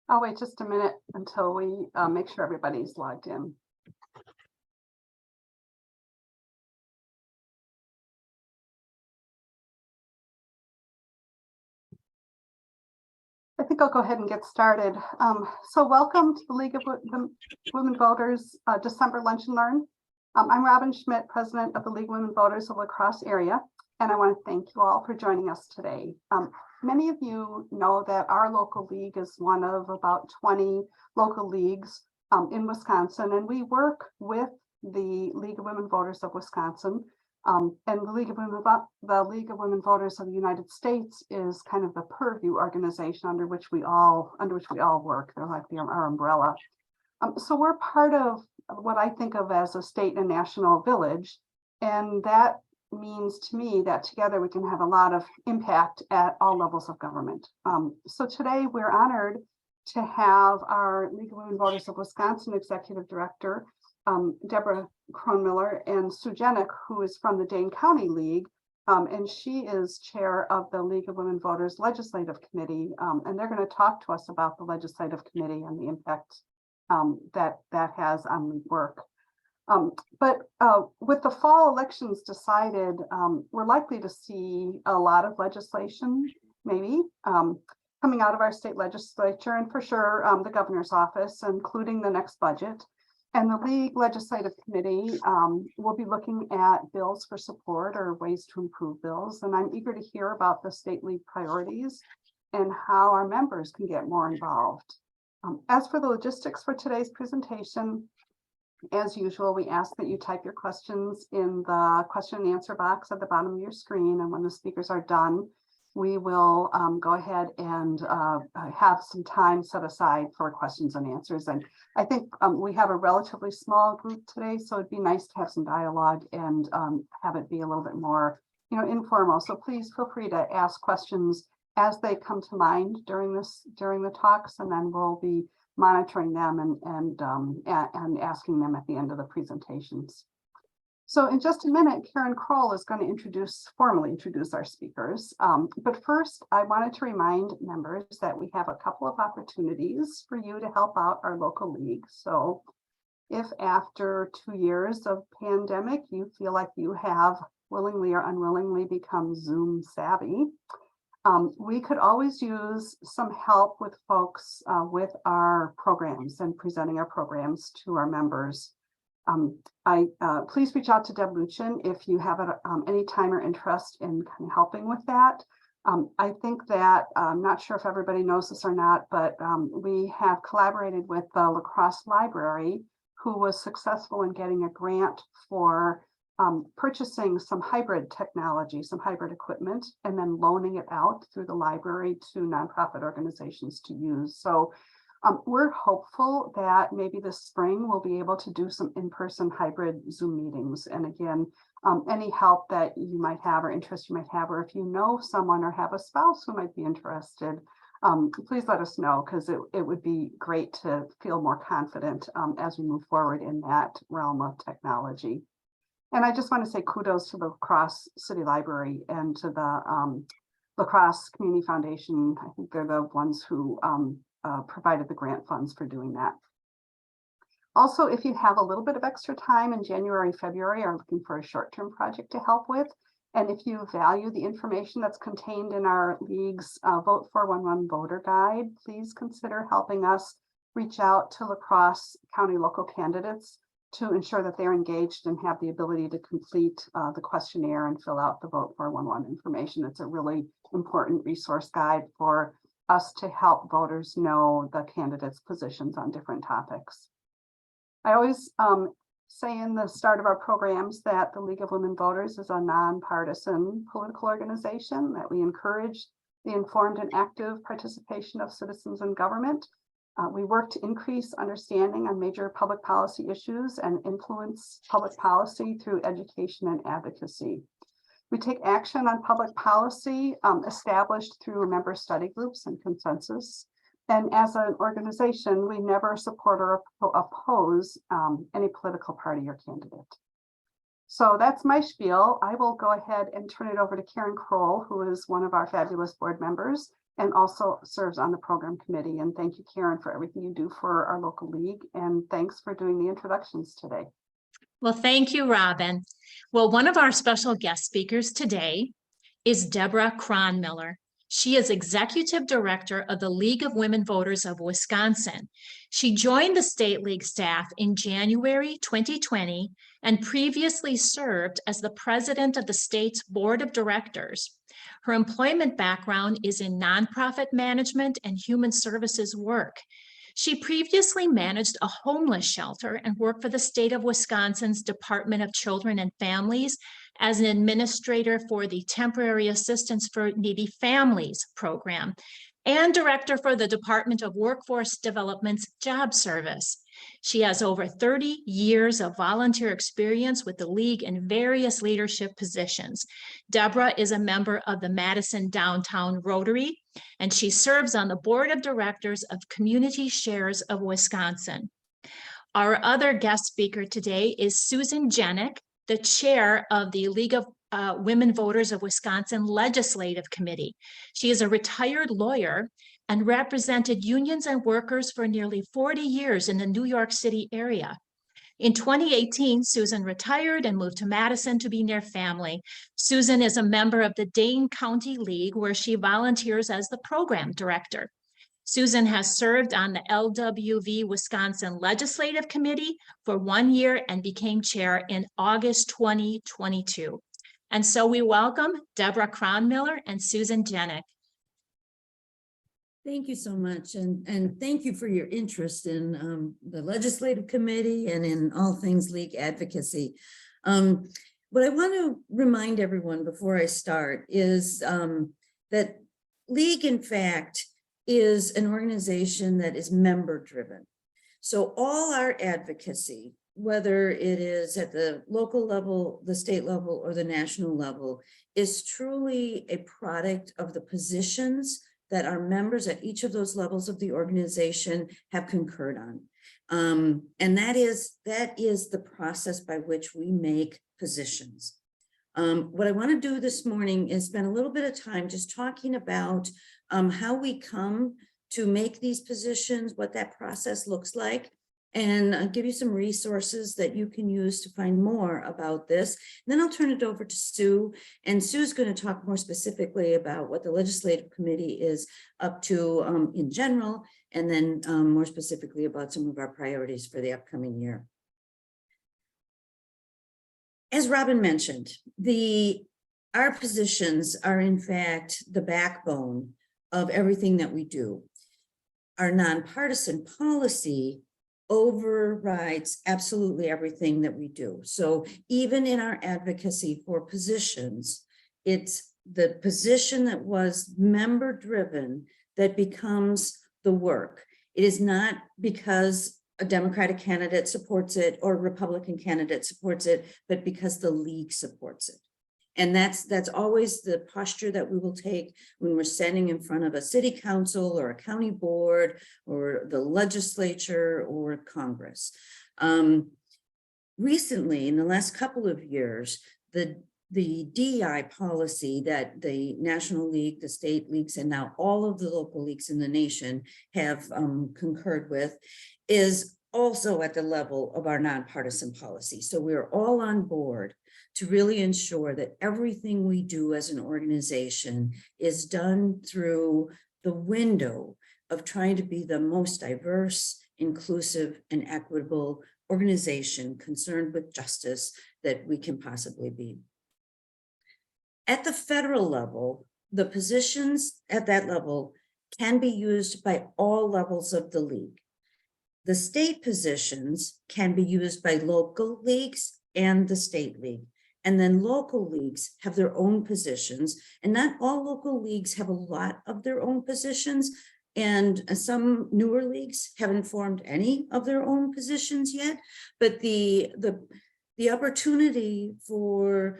I'll wait just a minute until we make sure everybody's logged in. I think I'll go ahead and get started. So welcome to the League of Women Voters December Lunch and Learn. I'm Robin Schmidt, President of the League of Women Voters of La Crosse area, and I want to thank you all for joining us today. Many of you know that our local league is one of about 20 local leagues in Wisconsin, and we work with the League of Women Voters of Wisconsin. And the League of Women Voters of the United States is kind of the purview organization under which we all work. They're like our umbrella. So we're part of what I think of as a state and national village, and that means to me that together we can have a lot of impact at all levels of government. So today we're honored to have our League of Women Voters of Wisconsin Executive Director, Deborah Kronmiller, and Sue Jenick, who is from the Dane County League, and she is chair of the League of Women Voters Legislative Committee, and they're going to talk to us about the Legislative Committee and the impact that has on the work. But with the fall elections decided, we're likely to see a lot of legislation, maybe, coming out of our state legislature, and for sure the governor's office, including the next budget. And the League Legislative Committee will be looking at bills for support or ways to improve bills. And I'm eager to hear about the state league priorities and how our members can get more involved. As for the logistics for today's presentation, as usual, we ask that you type your questions in the question and answer box at the bottom of your screen. And when the speakers are done, we will go ahead and have some time set aside for questions and answers. And I think we have a relatively small group today, so it'd be nice to have some dialogue and have it be a little bit more, informal. So please feel free to ask questions as they come to mind during the talks, and then we'll be monitoring them and asking them at the end of the presentations. So in just a minute, Karen Kroll is going to formally introduce our speakers. But first, I wanted to remind members that we have a couple of opportunities for you to help out our local league. So if after 2 years of pandemic, you feel like you have willingly or unwillingly become Zoom savvy, we could always use some help with folks with our programs and presenting our programs to our members. Please reach out to Deb Luchin if you have any time or interest in kind of helping with that. I think that I'm not sure if everybody knows this or not, but we have collaborated with the La Crosse Library, who was successful in getting a grant for purchasing some hybrid technology, some hybrid equipment, and then loaning it out through the library to nonprofit organizations to use. So we're hopeful that maybe this spring we'll be able to do some in-person hybrid Zoom meetings. And again, any help that you might have or interest you might have, or if you know someone or have a spouse who might be interested, please let us know, because it would be great to feel more confident as we move forward in that realm of technology. And I just want to say kudos to the La Crosse City Library and to the La Crosse Community Foundation. I think they're the ones who provided the grant funds for doing that. Also, if you have a little bit of extra time in January, February, are looking for a short-term project to help with, and if you value the information that's contained in our league's Vote 411 voter guide, please consider helping us reach out to La Crosse County local candidates to ensure that they're engaged and have the ability to complete the questionnaire and fill out the Vote 411 information. It's a really important resource guide for us to help voters know the candidates' positions on different topics. I always say in the start of our programs that the League of Women Voters is a nonpartisan political organization, that we encourage the informed and active participation of citizens in government. We work to increase understanding on major public policy issues and influence public policy through education and advocacy. We take action on public policy established through member study groups and consensus. And as an organization, we never support or oppose any political party or candidate. So that's my spiel. I will go ahead and turn it over to Karen Kroll, who is one of our fabulous board members, and also serves on the program committee. And thank you, Karen, for everything you do for our local league. And thanks for doing the introductions today. Well, thank you, Robin. Well, one of our special guest speakers today is Deborah Cronmiller. She is Executive Director of the League of Women Voters of Wisconsin. She joined the State League staff in January 2020 and previously served as the President of the state's Board of Directors. Her employment background is in nonprofit management and human services work. She previously managed a homeless shelter and worked for the state of Wisconsin's Department of Children and Families as an administrator for the Temporary Assistance for Needy Families program and director for the Department of Workforce Development's Job Service. She has over 30 years of volunteer experience with the League in various leadership positions. Deborah is a member of the Madison Downtown Rotary, and she serves on the Board of Directors of Community Shares of Wisconsin. Our other guest speaker today is Susan Jenick, the chair of the League of Women Voters of Wisconsin Legislative Committee. She is a retired lawyer and represented unions and workers for nearly 40 years in the New York City area. In 2018, Susan retired and moved to Madison to be near family. Susan is a member of the Dane County League, where she volunteers as the program director. Susan has served on the LWV Wisconsin Legislative Committee for 1 year and became chair in August 2022. And so we welcome Deborah Cronmiller and Susan Jenick. Thank you so much, and thank you for your interest in the Legislative Committee and in all things league advocacy. What I want to remind everyone before I start is that League, in fact, is an organization that is member-driven. So all our advocacy, whether it is at the local level, the state level, or the national level, is truly a product of the positions that our members at each of those levels of the organization have concurred on. And that is the process by which we make positions. What I want to do this morning is spend a little bit of time just talking about how we come to make these positions, what that process looks like, and give you some resources that you can use to find more about this. And then I'll turn it over to Sue, and Sue's going to talk more specifically about what the Legislative Committee is up to in general, and then more specifically about some of our priorities for the upcoming year. As Robin mentioned, our positions are in fact the backbone of everything that we do. Our nonpartisan policy overrides absolutely everything that we do. So even in our advocacy for positions, it's the position that was member driven that becomes the work. It is not because a Democratic candidate supports it or a Republican candidate supports it, but because the league supports it. And that's always the posture that we will take when we're standing in front of a city council or a county board or the legislature or Congress. Recently, in the last couple of years, the DEI policy that the National League, the state leagues, and now all of the local leagues in the nation have concurred with is also at the level of our nonpartisan policy. So we're all on board to really ensure that everything we do as an organization is done through the window of trying to be the most diverse, inclusive, and equitable organization concerned with justice that we can possibly be. At the federal level, the positions at that level can be used by all levels of the league. The state positions can be used by local leagues and the state league. And then local leagues have their own positions, and not all local leagues have a lot of their own positions. And some newer leagues haven't formed any of their own positions yet. But the opportunity for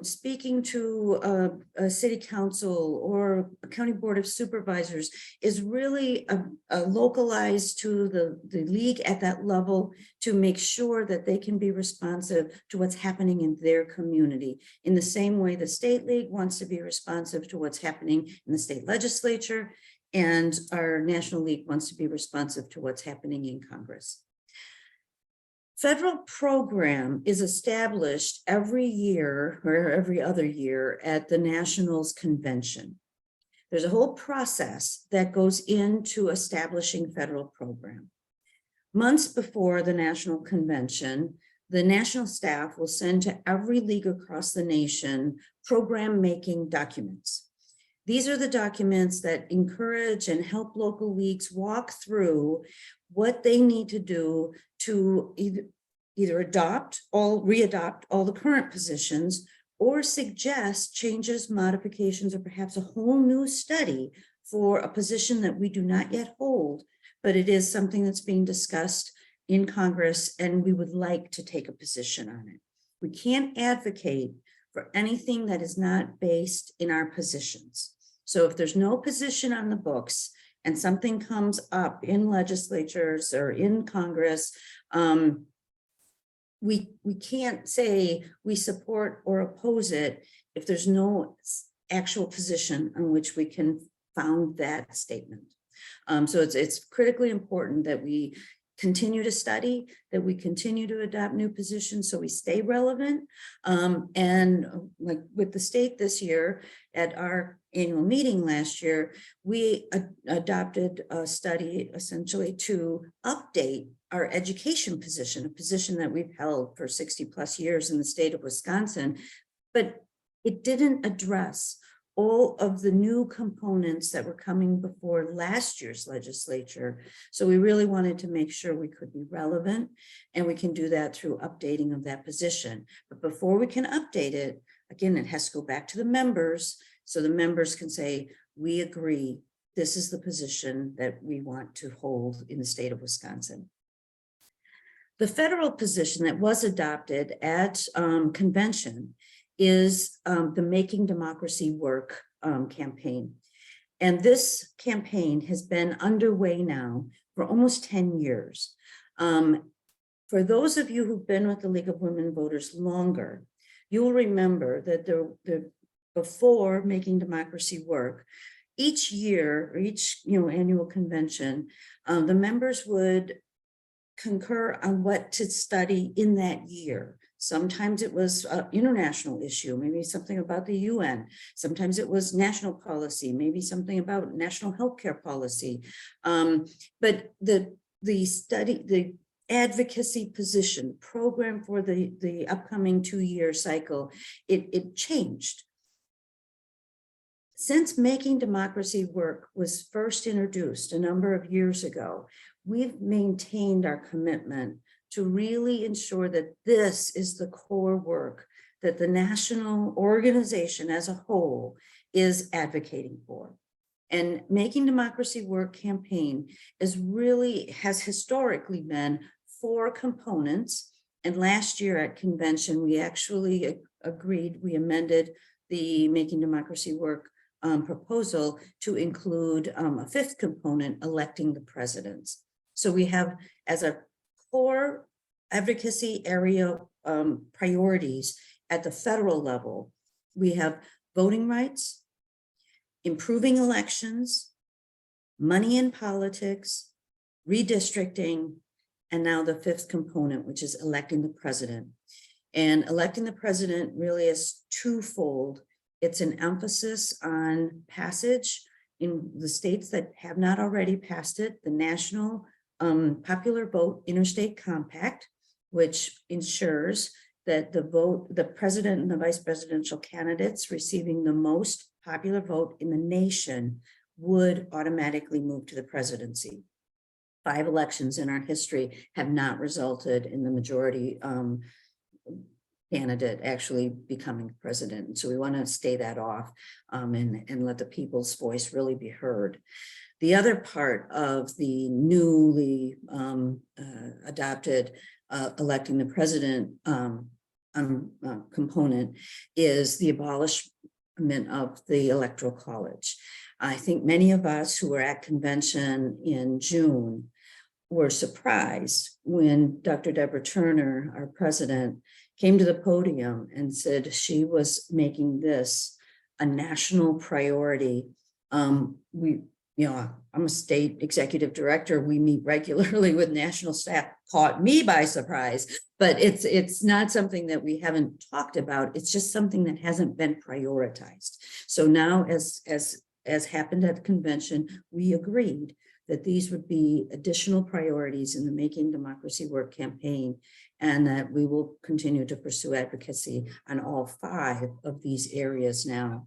speaking to a city council or a county board of supervisors is really a localized to the league at that level to make sure that they can be responsive to what's happening in their community. In the same way the state league wants to be responsive to what's happening in the state legislature, and our national league wants to be responsive to what's happening in Congress. Federal program is established every year or every other year at the Nationals Convention. There's a whole process that goes into establishing federal program. Months before the National Convention, the national staff will send to every league across the nation program making documents. These are the documents that encourage and help local leagues walk through what they need to do to either adopt or readopt all the current positions, or suggest changes, modifications, or perhaps a whole new study for a position that we do not yet hold, but it is something that's being discussed in Congress and we would like to take a position on it. We can't advocate for anything that is not based in our positions. So if there's no position on the books and something comes up in legislatures or in Congress, we can't say we support or oppose it if there's no actual position on which we can found that statement. So it's critically important that we continue to study, that we continue to adopt new positions so we stay relevant. And like with the state this year, at our annual meeting last year, we adopted a study essentially to update our education position, a position that we've held for 60 plus years in the state of Wisconsin, but it didn't address all of the new components that were coming before last year's legislature. So we really wanted to make sure we could be relevant, and we can do that through updating of that position. But before we can update it, again, it has to go back to the members, so the members can say, we agree, this is the position that we want to hold in the state of Wisconsin. The federal position that was adopted at convention is the Making Democracy Work campaign. And this campaign has been underway now for almost 10 years. For those of you who've been with the League of Women Voters longer, you will remember that before Making Democracy Work, each year or each annual convention, the members would concur on what to study in that year. Sometimes it was an international issue, maybe something about the UN. Sometimes it was national policy, maybe something about national healthcare policy. But the study, the advocacy position program for the upcoming 2-year cycle, it changed. Since Making Democracy Work was first introduced a number of years ago, we've maintained our commitment to really ensure that this is the core work that the national organization as a whole is advocating for. And Making Democracy Work campaign has historically been 4 components. And last year at convention, we actually we amended the Making Democracy Work proposal to include a 5th component, electing the presidents. So we have as a core advocacy area priorities at the federal level, we have voting rights, improving elections, money in politics, redistricting, and now the 5th component, which is electing the president. And electing the president really is twofold. It's an emphasis on passage in the states that have not already passed it, the national popular vote interstate compact, which ensures that the president and the vice presidential candidates receiving the most popular vote in the nation would automatically move to the presidency. 5 elections in our history have not resulted in the majority candidate actually becoming president. So we want to stay that off and let the people's voice really be heard. The other part of the newly adopted electing the president component is the abolishment of the Electoral College. I think many of us who were at convention in June were surprised when Dr. Deborah Turner, our president, came to the podium and said she was making this a national priority. I'm a state executive director. We meet regularly with national staff. Caught me by surprise, but it's not something that we haven't talked about. It's just something that hasn't been prioritized. So now, as happened at the convention, we agreed that these would be additional priorities in the Making Democracy Work campaign, and that we will continue to pursue advocacy on all 5 of these areas now.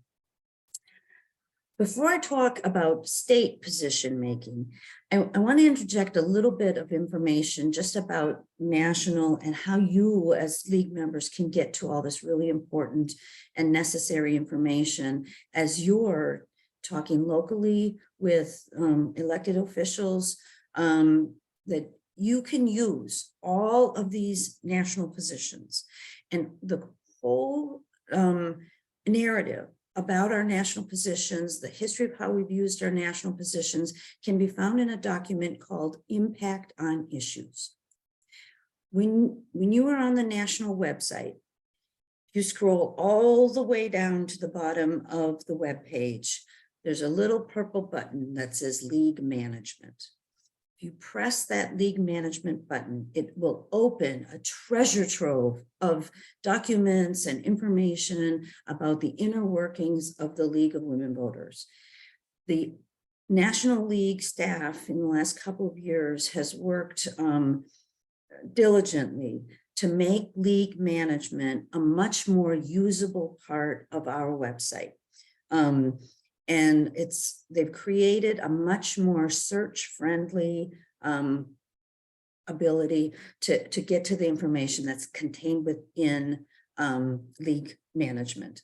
Before I talk about state position making, I want to interject a little bit of information just about national and how you as league members can get to all this really important and necessary information as you're talking locally with elected officials, that you can use all of these national positions. And the whole narrative about our national positions, the history of how we've used our national positions, can be found in a document called Impact on Issues. When you are on the national website, you scroll all the way down to the bottom of the web page. There's a little purple button that says League Management. If you press that League Management button, it will open a treasure trove of documents and information about the inner workings of the League of Women Voters. The National League staff in the last couple of years has worked diligently to make league management a much more usable part of our website. And they've created a much more search-friendly ability to get to the information that's contained within league management.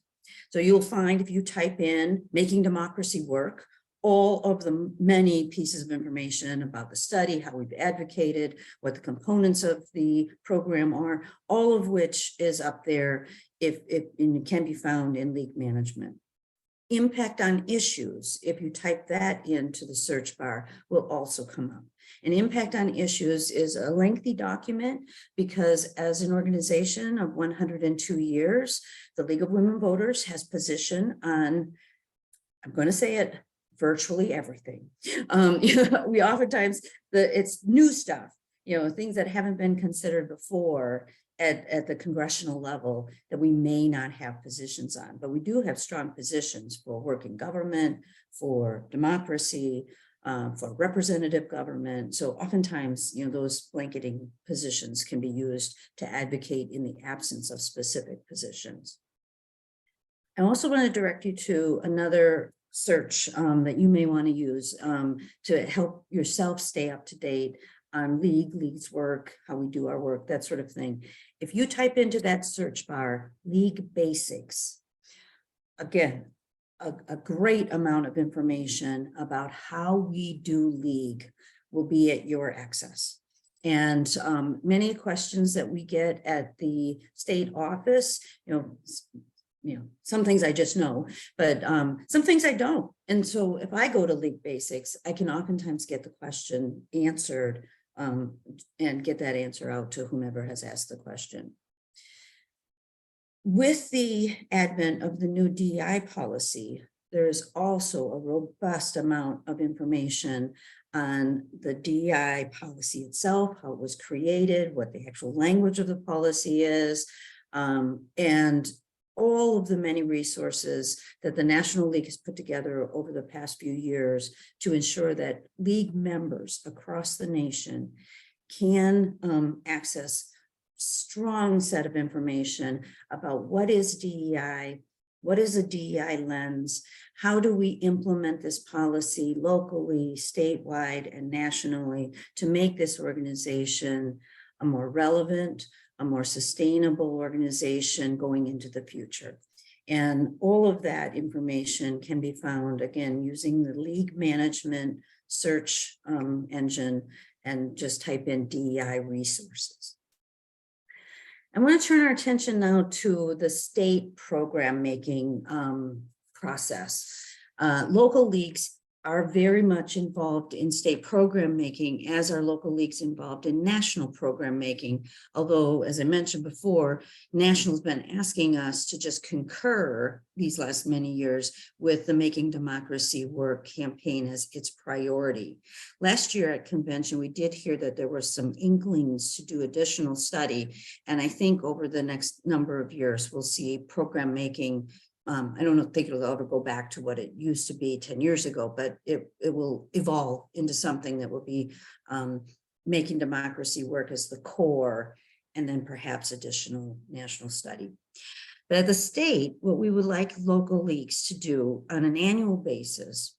So you'll find if you type in Making Democracy Work, all of the many pieces of information about the study, how we've advocated, what the components of the program are, all of which is up there and it can be found in league management. Impact on Issues, if you type that into the search bar, will also come up. And Impact on Issues is a lengthy document because as an organization of 102 years, the League of Women Voters has position on, I'm going to say it, virtually everything. We oftentimes, it's new stuff, things that haven't been considered before at the congressional level that we may not have positions on, but we do have strong positions for working government, for democracy, for representative government. So oftentimes, those blanketing positions can be used to advocate in the absence of specific positions. I also want to direct you to another search that you may want to use to help yourself stay up to date on league's work, how we do our work, that sort of thing. If you type into that search bar, League Basics, again, a great amount of information about how we do league will be at your access. And many questions that we get at the state office, some things I just know, but some things I don't. And so if I go to League Basics, I can oftentimes get the question answered and get that answer out to whomever has asked the question. With the advent of the new DEI policy, there's also a robust amount of information on the DEI policy itself, how it was created, what the actual language of the policy is, and all of the many resources that the National League has put together over the past few years to ensure that league members across the nation can access strong set of information about what is DEI, what is a DEI lens, how do we implement this policy locally, statewide, and nationally to make this organization a more relevant, a more sustainable organization going into the future. And all of that information can be found, again, using the league management search engine and just type in DEI resources. I want to turn our attention now to the state program making process. Local leagues are very much involved in state program making, as are local leagues involved in national program making. Although, as I mentioned before, national's been asking us to just concur these last many years with the Making Democracy Work campaign as its priority. Last year at convention, we did hear that there were some inklings to do additional study. And I think over the next number of years, we'll see program making. I don't think it'll ever go back to what it used to be 10 years ago, but it will evolve into something that will be making democracy work as the core, and then perhaps additional national study. But at the state, what we would like local leagues to do on an annual basis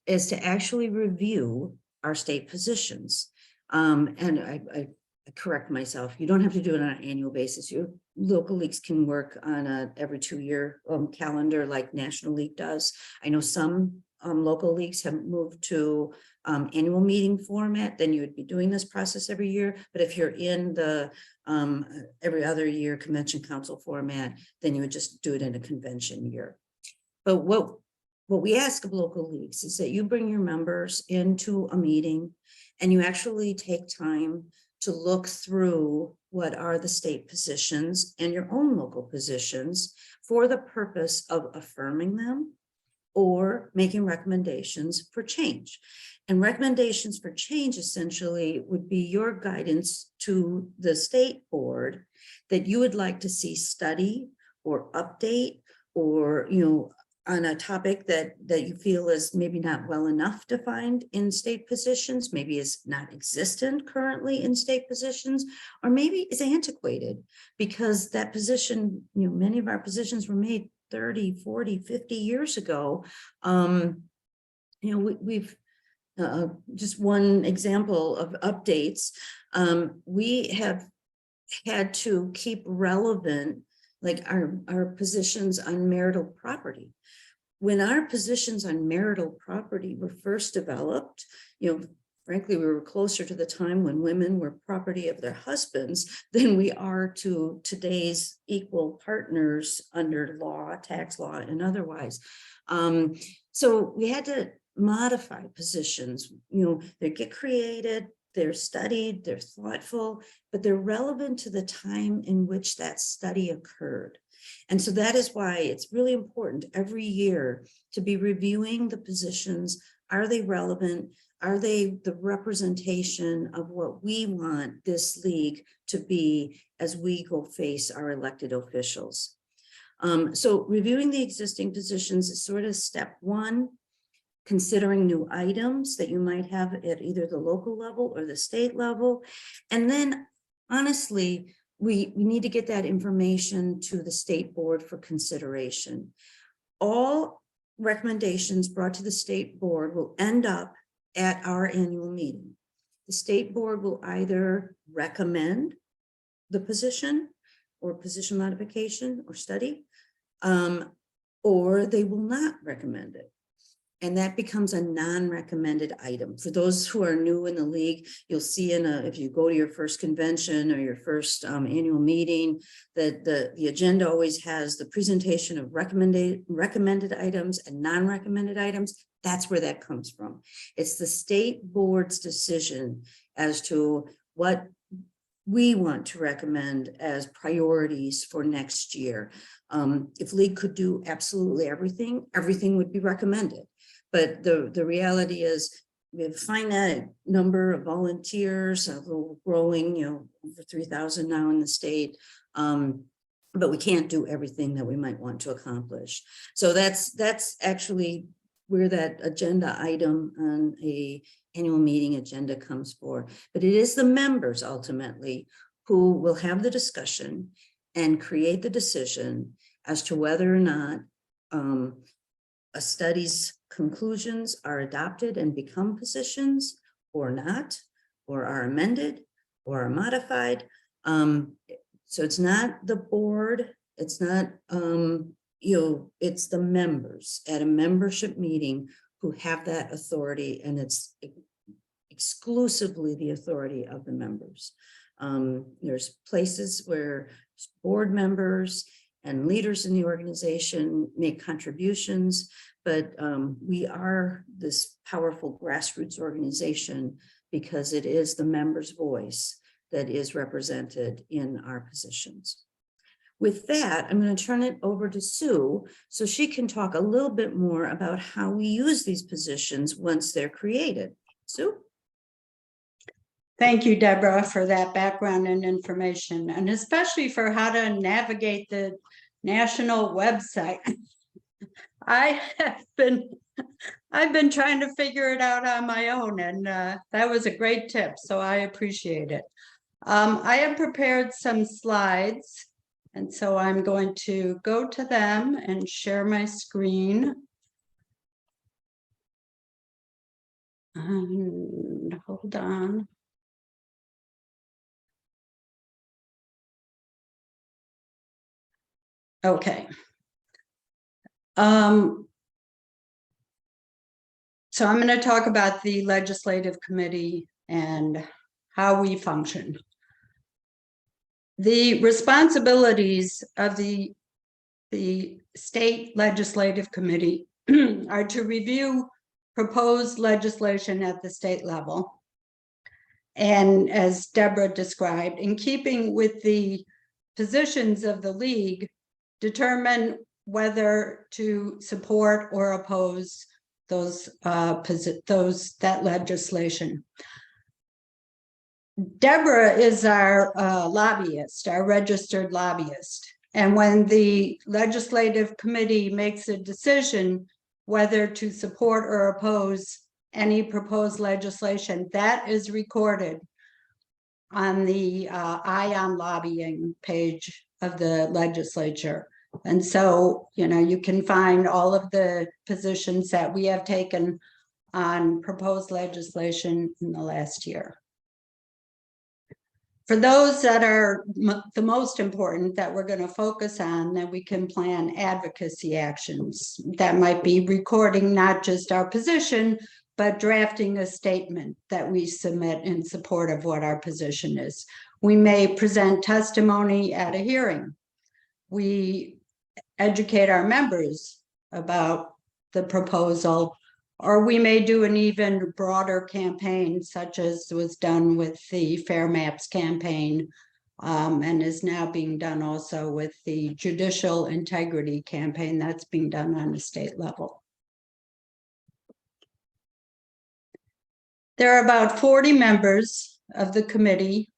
is to actually review our state positions. And I correct myself, you don't have to do it on an annual basis. Your local leagues can work on a every 2-year calendar like National League does. I know some local leagues have moved to annual meeting format, then you would be doing this process every year. But if you're in the every other year convention council format, then you would just do it in a convention year. But what we ask of local leagues is that you bring your members into a meeting and you actually take time to look through what are the state positions and your own local positions for the purpose of affirming them or making recommendations for change. And recommendations for change essentially would be your guidance to the state board that you would like to see study or update, or, you know, on a topic that you feel is maybe not well enough defined in state positions, maybe is not existent currently in state positions, or maybe is antiquated because that position, you know, many of our positions were made 30, 40, 50 years ago. You know, we've just one example of updates. We have had to keep relevant, like our positions on marital property. When our positions on marital property were first developed, you know, frankly, we were closer to the time when women were property of their husbands than we are to today's equal partners under law, tax law, and otherwise. So we had to modify positions. You know, they get created, they're studied, they're thoughtful, but they're relevant to the time in which that study occurred. And so that is why it's really important every year to be reviewing the positions. Are they relevant? Are they the representation of what we want this league to be as we go face our elected officials? So reviewing the existing positions is sort of step one. Considering new items that you might have at either the local level or the state level. And then honestly, we need to get that information to the state board for consideration. All recommendations brought to the state board will end up at our annual meeting. The state board will either recommend the position or position modification or study, or they will not recommend it. And that becomes a non-recommended item. For those who are new in the league, you'll see if you go to your first convention or your first annual meeting, that the agenda always has the presentation of recommended items and non-recommended items. That's where that comes from. It's the state board's decision as to what we want to recommend as priorities for next year. If league could do absolutely everything would be recommended. But the reality is we have a finite number of volunteers, a little growing, you know, over 3,000 now in the state. But we can't do everything that we might want to accomplish. So that's actually where that agenda item on a annual meeting agenda comes for. But it is the members ultimately who will have the discussion and create the decision as to whether or not a study's conclusions are adopted and become positions or not, or are amended or are modified. So it's not the board, it's not, it's the members at a membership meeting who have that authority, and it's exclusively the authority of the members. There's places where board members and leaders in the organization make contributions, but we are this powerful grassroots organization because it is the members' voice that is represented in our positions. With that, I'm going to turn it over to Sue so she can talk a little bit more about how we use these positions once they're created. Sue? Thank you, Deborah, for that background and information, and especially for how to navigate the national website. I've been trying to figure it out on my own, and that was a great tip, so I appreciate it. I have prepared some slides, and so I'm going to go to them and share my screen. And hold on. Okay. So I'm going to talk about the legislative committee and how we function. The responsibilities of the state legislative committee are to review proposed legislation at the state level. And as Deborah described, in keeping with the positions of the league, determine whether to support or oppose that legislation. Deborah is our lobbyist, our registered lobbyist. And when the legislative committee makes a decision whether to support or oppose any proposed legislation, that is recorded on the ION lobbying page of the legislature. And so, you can find all of the positions that we have taken on proposed legislation in the last year. For those that are the most important that we're going to focus on, then we can plan advocacy actions. That might be recording not just our position, but drafting a statement that we submit in support of what our position is. We may present testimony at a hearing. We educate our members about the proposal, or we may do an even broader campaign, such as was done with the Fair Maps campaign, and is now being done also with the Judicial Integrity campaign that's being done on the state level. There are about 40 members of the committee.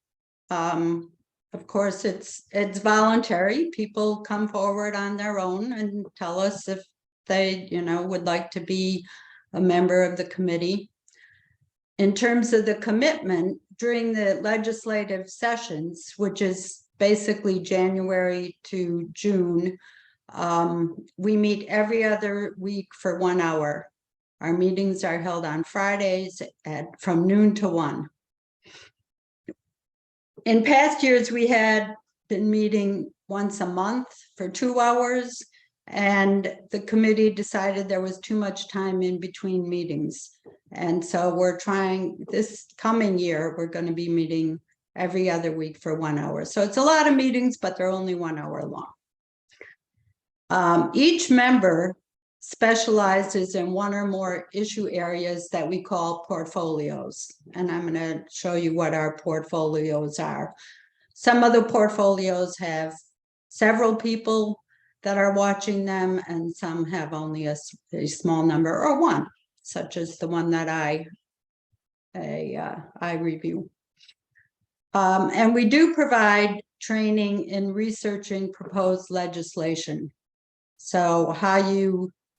Of course, it's voluntary. People come forward on their own and tell us if they, would like to be a member of the committee. In terms of the commitment, during the legislative sessions, which is basically January to June, we meet every other week for 1 hour. Our meetings are held on Fridays from noon to 1. In past years, we had been meeting once a month for 2 hours, and the committee decided there was too much time in between meetings. And so we're trying, this coming year, we're going to be meeting every other week for 1 hour. So it's a lot of meetings, but they're only 1 hour long. Each member specializes in one or more issue areas that we call portfolios. And I'm going to show you what our portfolios are. Some of the portfolios have several people that are watching them, and some have only a small number or one, such as the one that I review. And we do provide training in researching proposed legislation. So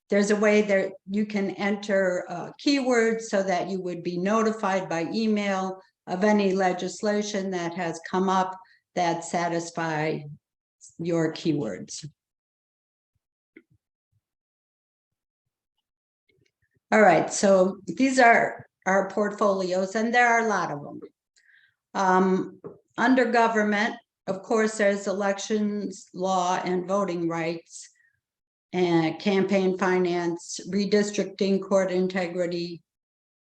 there's a way that you can enter keywords so that you would be notified by email of any legislation that has come up that satisfy your keywords. All right, so these are our portfolios, and there are a lot of them. Under government, of course, there's elections, law, and voting rights, and campaign finance, redistricting, court integrity,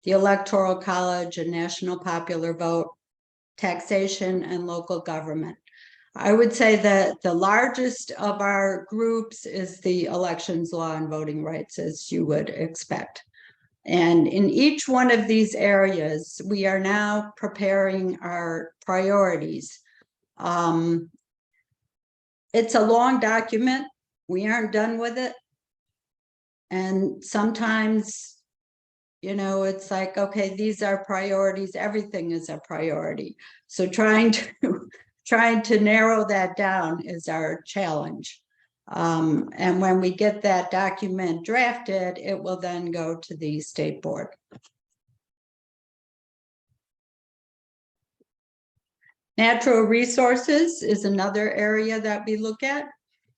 the Electoral College and national popular vote, taxation, and local government. I would say that the largest of our groups is the elections law and voting rights, as you would expect. And in each one of these areas, we are now preparing our priorities. It's a long document. We aren't done with it. And sometimes, you know, it's like, okay, these are priorities. Everything is a priority. So trying to narrow that down is our challenge. And when we get that document drafted, it will then go to the state board. Natural resources is another area that we look at.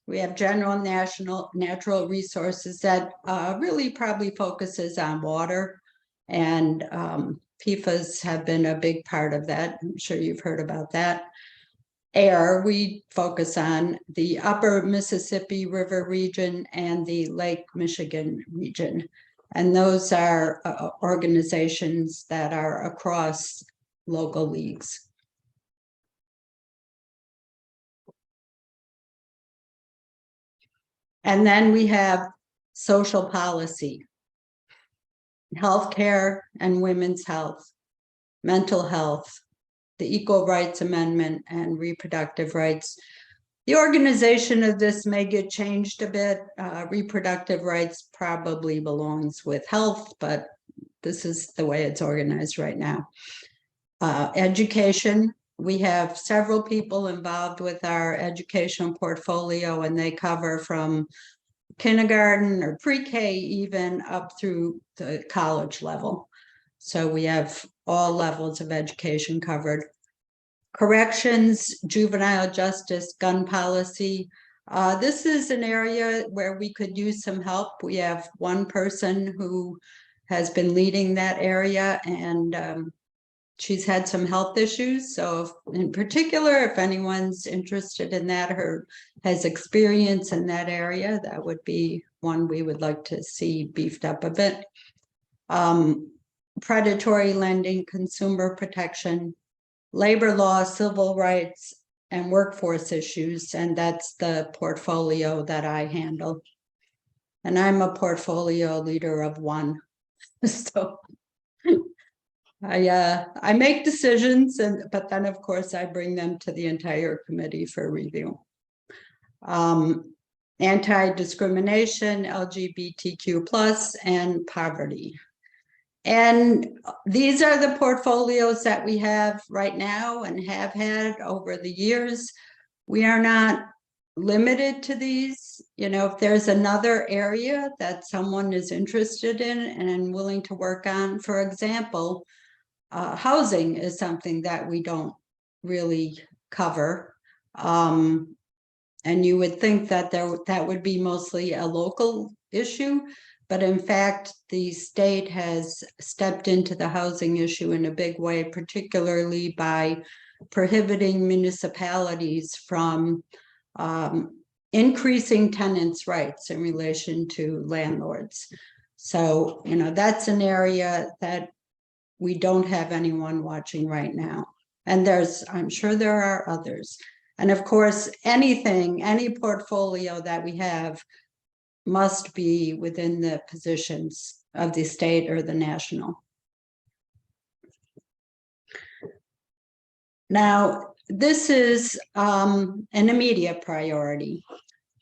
We have general natural resources that really probably focuses on water, and PFAS have been a big part of that. I'm sure you've heard about that. Air, we focus on the upper Mississippi River region and the Lake Michigan region. And those are organizations that are across local leagues. And then we have social policy, healthcare and women's health, mental health, the Equal Rights Amendment, and reproductive rights. The organization of this may get changed a bit. Reproductive rights probably belongs with health, but this is the way it's organized right now. Education, we have several people involved with our educational portfolio, and they cover from kindergarten or pre-K even up through the college level. So we have all levels of education covered. Corrections, juvenile justice, gun policy. This is an area where we could use some help. We have one person who has been leading that area, and she's had some health issues. So in particular, if anyone's interested in that or has experience in that area, that would be one we would like to see beefed up a bit. Predatory lending, consumer protection, labor law, civil rights, and workforce issues. And that's the portfolio that I handle. And I'm a portfolio leader of one. So I make decisions, but then of course I bring them to the entire committee for review. Anti-discrimination, LGBTQ+, and poverty. And these are the portfolios that we have right now and have had over the years. We are not limited to these. You know, if there's another area that someone is interested in and willing to work on, for example, housing is something that we don't really cover. And you would think that that would be mostly a local issue, but in fact, the state has stepped into the housing issue in a big way, particularly by prohibiting municipalities from increasing tenants' rights in relation to landlords. So, you know, that's an area that we don't have anyone watching right now. And I'm sure there are others. And of course, any portfolio that we have must be within the positions of the state or the national. Now, this is an immediate priority.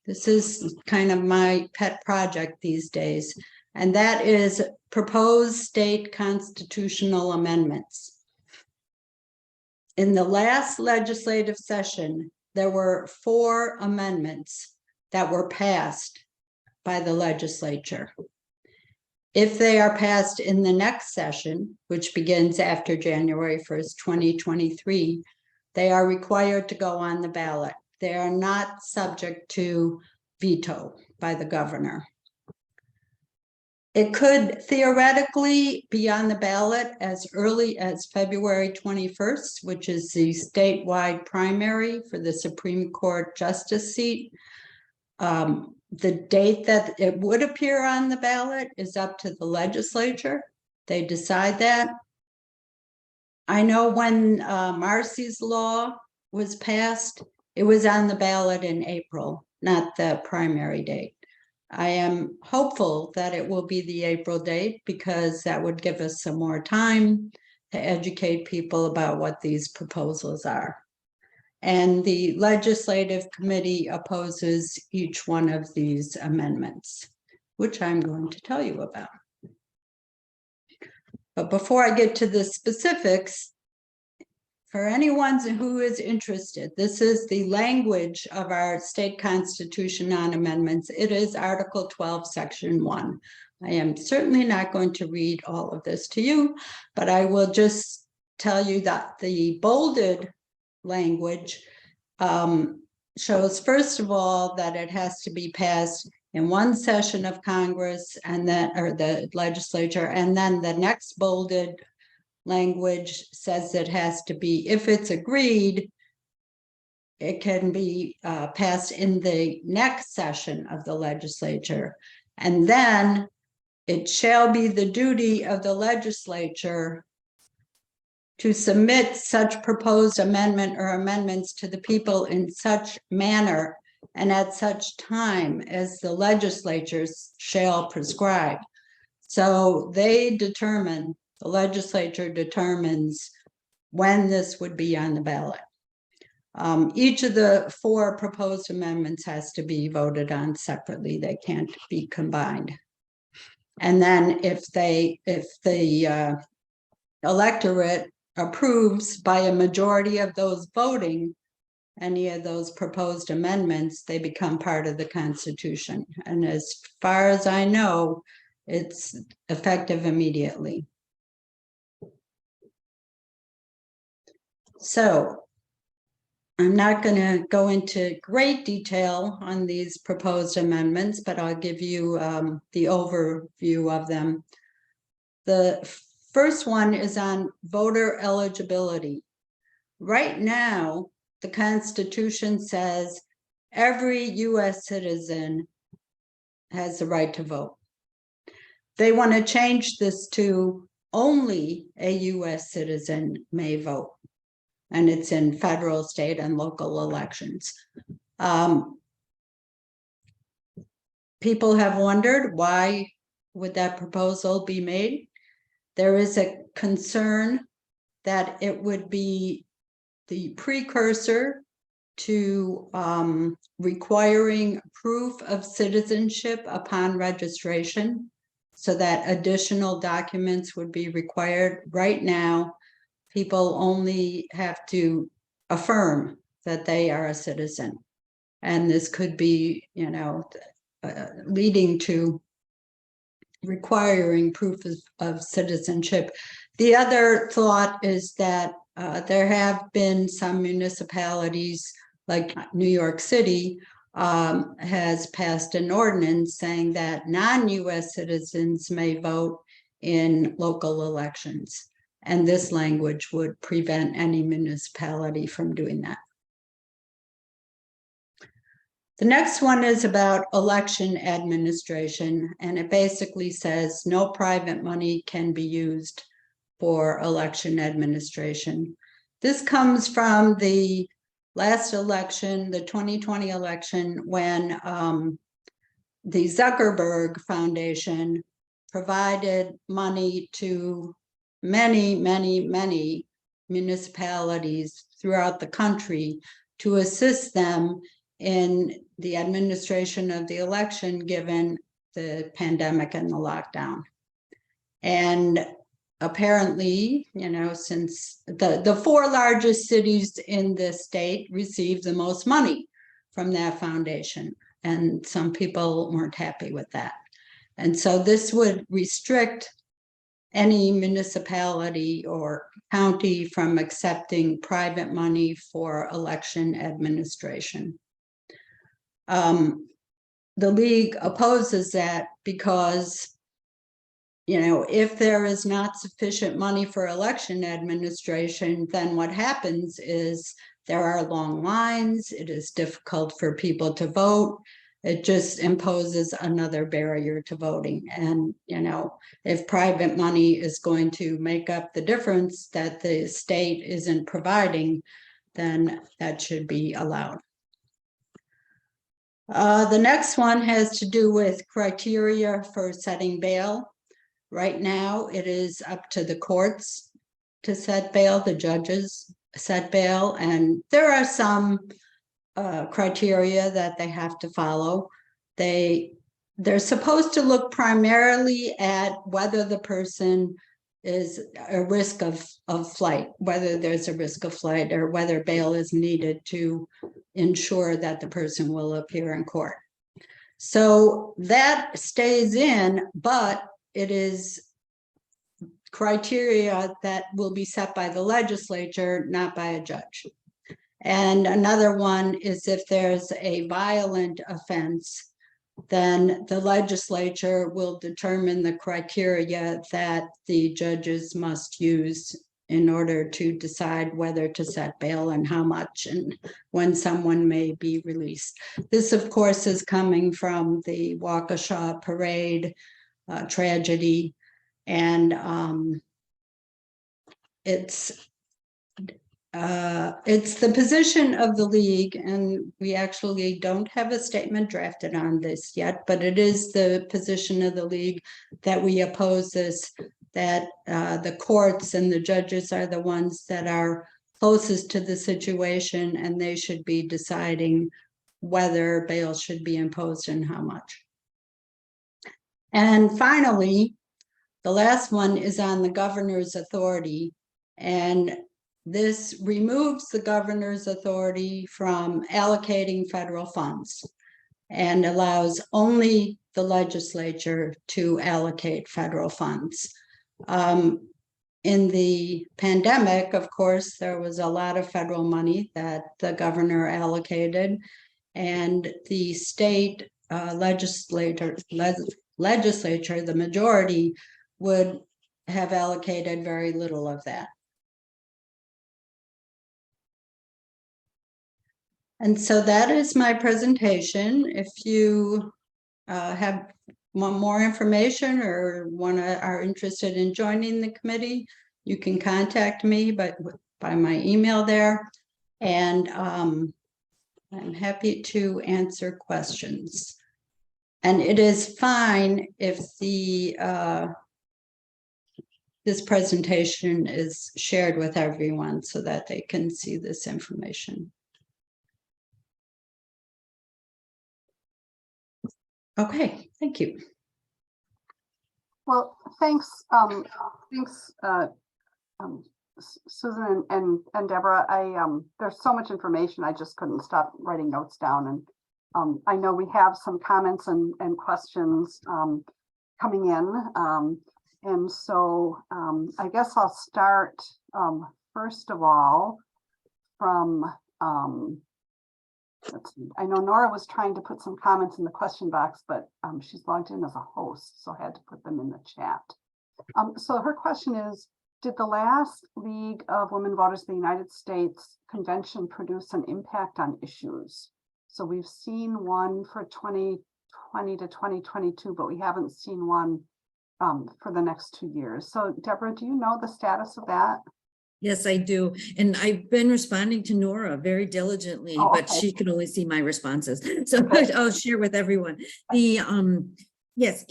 This is kind of my pet project these days, and that is proposed state constitutional amendments. In the last legislative session, there were 4 amendments that were passed by the legislature. If they are passed in the next session, which begins after January 1st, 2023, they are required to go on the ballot. They are not subject to veto by the governor. It could theoretically be on the ballot as early as February 21st, which is the statewide primary for the Supreme Court justice seat. The date that it would appear on the ballot is up to the legislature. They decide that. I know when Marcy's law was passed, It was on the ballot in April, not the primary date. I am hopeful that it will be the April date because that would give us some more time to educate people about what these proposals are. And the legislative committee opposes each one of these amendments, which I'm going to tell you about. But before I get to the specifics, for anyone who is interested, this is the language of our state constitution on amendments. It is Article 12, Section 1. I am certainly not going to read all of this to you, but I will just tell you that the bolded language shows, first of all, that it has to be passed in one session of Congress and then, or the legislature, and then the next bolded language says it has to be, if it's agreed, it can be passed in the next session of the legislature. And then it shall be the duty of the legislature to submit such proposed amendment or amendments to the people in such manner and at such time as the legislatures shall prescribe. So they determine, the legislature determines when this would be on the ballot. Each of the 4 proposed amendments has to be voted on separately. They can't be combined. And then if the electorate approves by a majority of those voting any of those proposed amendments, they become part of the Constitution. And as far as I know, it's effective immediately. So I'm not going to go into great detail on these proposed amendments, but I'll give you the overview of them. The first one is on voter eligibility. Right now, the Constitution says every U.S. citizen has the right to vote. They want to change this to only a U.S. citizen may vote. And it's in federal, state, and local elections. People have wondered, why would that proposal be made? There is a concern that it would be the precursor to requiring proof of citizenship upon registration, so that additional documents would be required. Right now, people only have to affirm that they are a citizen. And this could be, leading to requiring proof of citizenship. The other thought is that there have been some municipalities, like New York City, has passed an ordinance saying that non-US citizens may vote in local elections. And this language would prevent any municipality from doing that. The next one is about election administration, and it basically says no private money can be used for election administration. This comes from the last election, the 2020 election, when the Zuckerberg Foundation provided money to many municipalities throughout the country to assist them in the administration of the election, given the pandemic and the lockdown. And apparently, since the 4 largest cities in the state received the most money from that foundation, and some people weren't happy with that. And so this would restrict any municipality or county from accepting private money for election administration. The league opposes that because, if there is not sufficient money for election administration, then what happens is there are long lines. It is difficult for people to vote. It just imposes another barrier to voting. And, if private money is going to make up the difference that the state isn't providing, then that should be allowed. The next one has to do with criteria for setting bail. Right now, it is up to the courts to set bail, the judges set bail, and there are some criteria that they have to follow. They're supposed to look primarily at whether the person is a risk of flight, whether there's a risk of flight or whether bail is needed to ensure that the person will appear in court. So that stays in, but it is criteria that will be set by the legislature, not by a judge. And another one is if there's a violent offense, then the legislature will determine the criteria that the judges must use in order to decide whether to set bail and how much and when someone may be released. This, of course, is coming from the Waukesha parade tragedy, and it's the position of the league, and we actually don't have a statement drafted on this yet, but it is the position of the league that we oppose this, that the courts and the judges are the ones that are closest to the situation, and they should be deciding whether bail should be imposed and how much. And finally, the last one is on the governor's authority, and this removes the governor's authority from allocating federal funds and allows only the legislature to allocate federal funds. In the pandemic, of course, there was a lot of federal money that the governor allocated, and the state legislature, the majority, would have allocated very little of that. And so that is my presentation. If you want more information or are interested in joining the committee, you can contact me by my email there. And I'm happy to answer questions. And it is fine if this presentation is shared with everyone so that they can see this information. Okay, thank you. Well, thanks, Susan and Deborah. There's so much information, I just couldn't stop writing notes down. And I know we have some comments and questions coming in. And so I guess I'll start first of all from, let's see. I know Nora was trying to put some comments in the question box, but she's logged in as a host, so I had to put them in the chat. So her question is, did the last League of Women Voters of the United States convention produce an impact on issues? So we've seen one for 2020 to 2022, but we haven't seen one for the next 2 years. So Deborah, do you know the status of that? Yes, I do. And I've been responding to Nora very diligently, but she can only see my responses. So I'll share with everyone. Yes,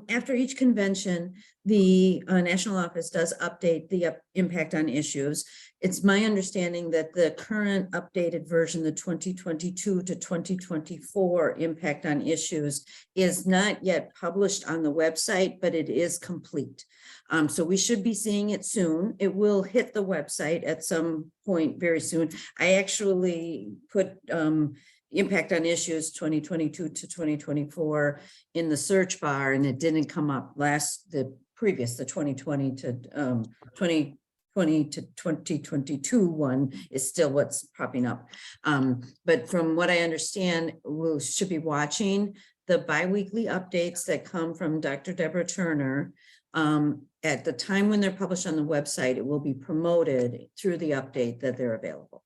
after each convention, the national office does update the impact on issues. It's my understanding that the current updated version, the 2022 to 2024 impact on issues, is not yet published on the website, but it is complete. So we should be seeing it soon. It will hit the website at some point very soon. I actually put impact on issues 2022 to 2024 in the search bar, and it didn't come up. The 2020 to 2020 to 2022 one is still what's popping up. But from what I understand, we should be watching the biweekly updates that come from Dr. Deborah Turner. At the time when they're published on the website, it will be promoted through the update that they're available.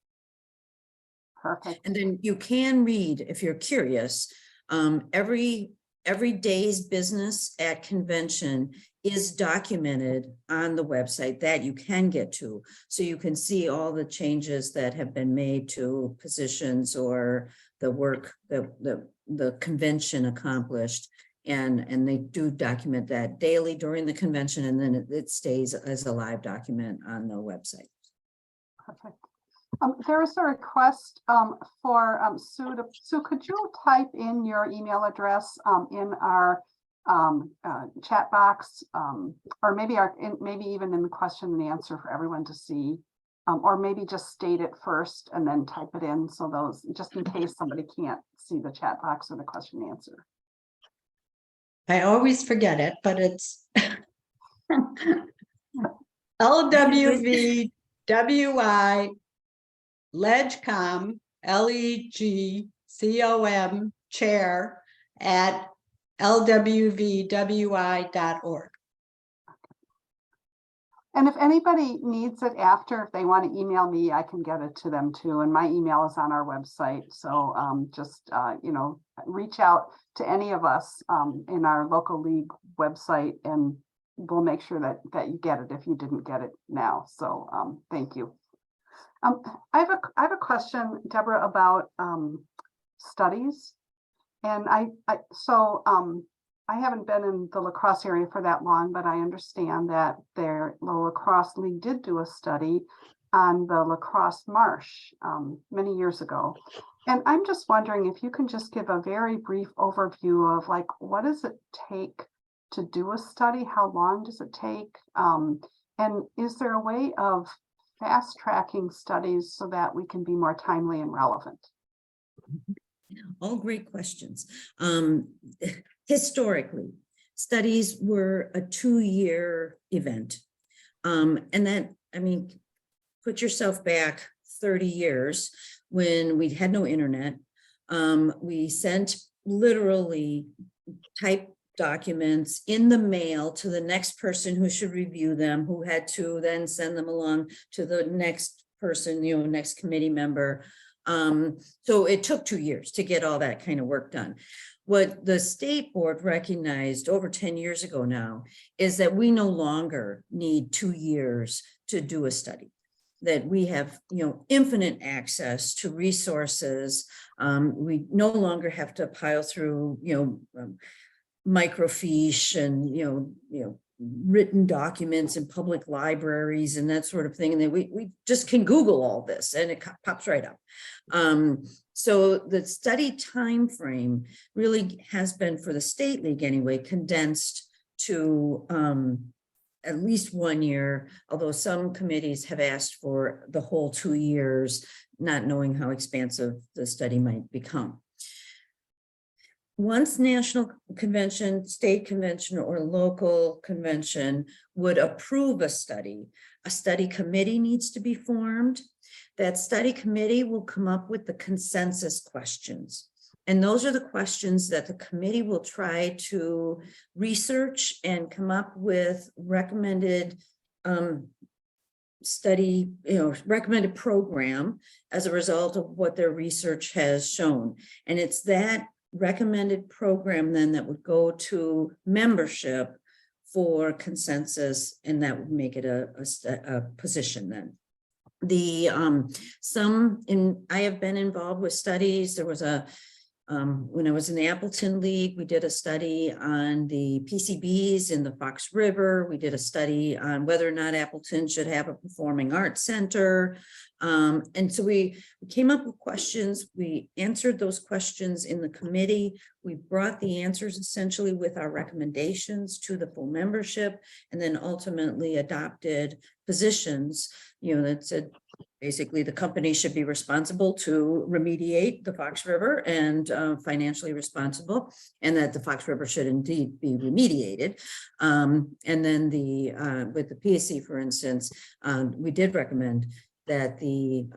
Perfect. And then you can read, if you're curious, every day's business at convention is documented on the website that you can get to. So you can see all the changes that have been made to positions or the work that the convention accomplished. And they do document that daily during the convention, and then it stays as a live document on the website. Perfect. There is a request for Sue, could you type in your email address in our chat box, or maybe maybe even in the question and answer for everyone to see, or maybe just state it first and then type it in, so those, just in case somebody can't see the chat box or the question and answer. I always forget it, but it's LWVWI LegCom, LEGCOM chair at LWVWI.org. And if anybody needs it after, if they want to email me, I can get it to them too. And my email is on our website. So just, you know, reach out to any of us in our local league website, and we'll make sure that you get it if you didn't get it now. So thank you. I have a question, Deborah, about studies. And I haven't been in the lacrosse area for that long, but I understand that the lacrosse league did do a study on the lacrosse marsh many years ago. And I'm just wondering if you can just give a very brief overview of, like, what does it take to do a study? How long does it take? And is there a way of fast tracking studies so that we can be more timely and relevant? All great questions. Historically, studies were a 2-year event. And that, I mean, put yourself back 30 years when we had no internet. We sent literally typed documents in the mail to the next person who should review them, who had to then send them along to the next person, you know, next committee member. So it took 2 years to get all that kind of work done. What the state board recognized over 10 years ago now is that we no longer need 2 years to do a study, that we have, you know, infinite access to resources. We no longer have to pile through, you know, microfiche and, you know, written documents in public libraries and that sort of thing. And then we just can Google all this and it pops right up. So the study time frame really has been, for the state league anyway, condensed to at least 1 year, although some committees have asked for the whole 2 years, not knowing how expansive the study might become. Once national convention, state convention, or local convention would approve a study committee needs to be formed. That study committee will come up with the consensus questions. And those are the questions that the committee will try to research and come up with recommended study, you know, recommended program as a result of what their research has shown. And it's that recommended program then that would go to membership for consensus, and that would make it a position then. I have been involved with studies. There was when I was in the Appleton League, we did a study on the PCBs in the Fox River. We did a study on whether or not Appleton should have a performing arts center. And so we came up with questions. We answered those questions in the committee. We brought the answers essentially with our recommendations to the full membership, and then ultimately adopted positions, you know, that said, basically, the company should be responsible to remediate the Fox River and financially responsible, and that the Fox River should indeed be remediated. And then with the PSC, for instance, we did recommend that the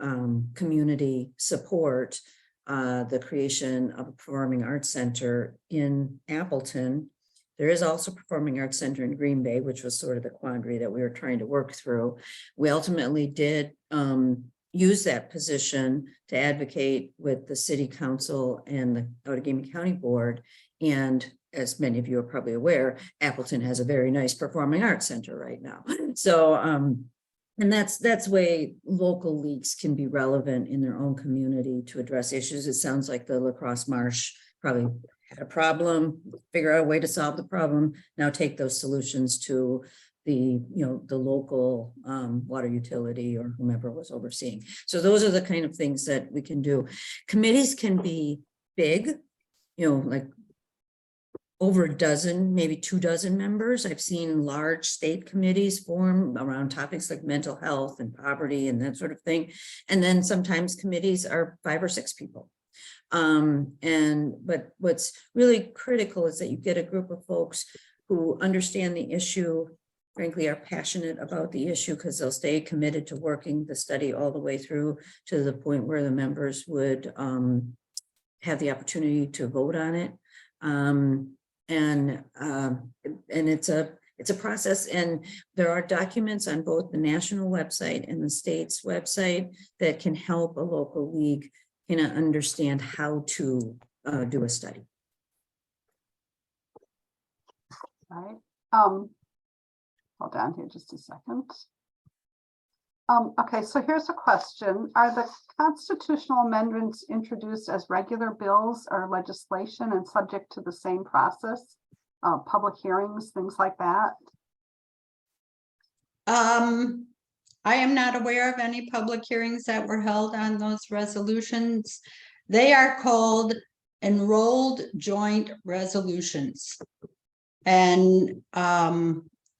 community support the creation of a performing arts center in Appleton. There is also a performing arts center in Green Bay, which was sort of the quandary that we were trying to work through. We ultimately did use that position to advocate with the city council and the Outagamie County Board. And as many of you are probably aware, Appleton has a very nice performing arts center right now. So And that's way local leagues can be relevant in their own community to address issues. It sounds like the La Crosse Marsh probably had a problem, figure out a way to solve the problem. Now take those solutions to the local water utility or whomever was overseeing. So those are the kind of things that we can do. Committees can be big, like over a dozen, maybe 24 members. I've seen large state committees form around topics like mental health and poverty and that sort of thing. And then sometimes committees are 5 or 6 people. But what's really critical is that you get a group of folks who understand the issue, frankly, are passionate about the issue, because they'll stay committed to working the study all the way through to the point where the members would have the opportunity to vote on it. And it's a process, and there are documents on both the national website and the state's website that can help a local league understand how to do a study. Right. Hold on here just a second. Okay, so here's a question. Are the constitutional amendments introduced as regular bills or legislation and subject to the same process, public hearings, things like that? I am not aware of any public hearings that were held on those resolutions. They are called enrolled joint resolutions. And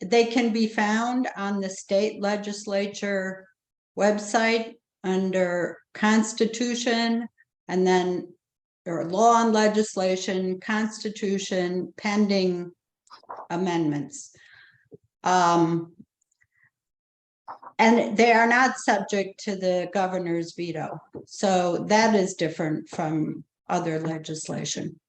they can be found on the state legislature website under Constitution, and then or law and legislation, Constitution, pending amendments. And they are not subject to the governor's veto. So that is different from other legislation.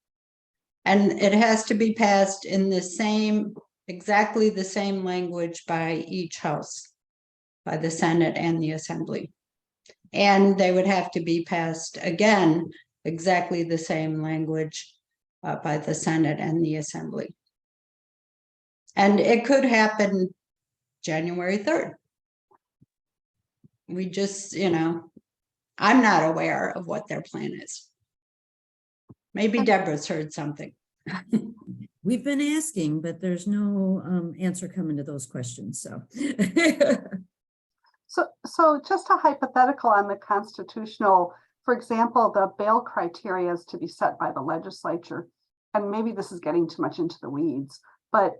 And it has to be passed in the same, exactly the same language by each house, by the Senate and the Assembly. And they would have to be passed again, exactly the same language by the Senate and the Assembly. And it could happen January 3rd. We just, I'm not aware of what their plan is. Maybe Deborah's heard something. We've been asking, but there's no answer coming to those questions. So, so just a hypothetical on the constitutional, for example, the bail criteria is to be set by the legislature. And maybe this is getting too much into the weeds, but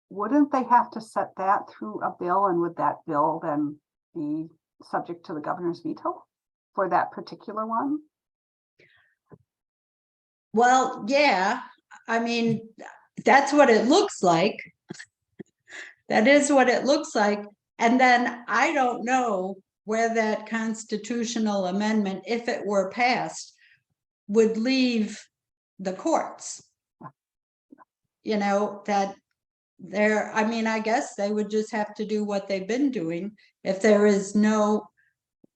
wouldn't they have to set that through a bill? And would that bill then be subject to the governor's veto for that particular one? Well, yeah, I mean, that's what it looks like. That is what it looks like. And then I don't know where that constitutional amendment, if it were passed, would leave the courts. That there, I mean, I guess they would just have to do what they've been doing. If there is no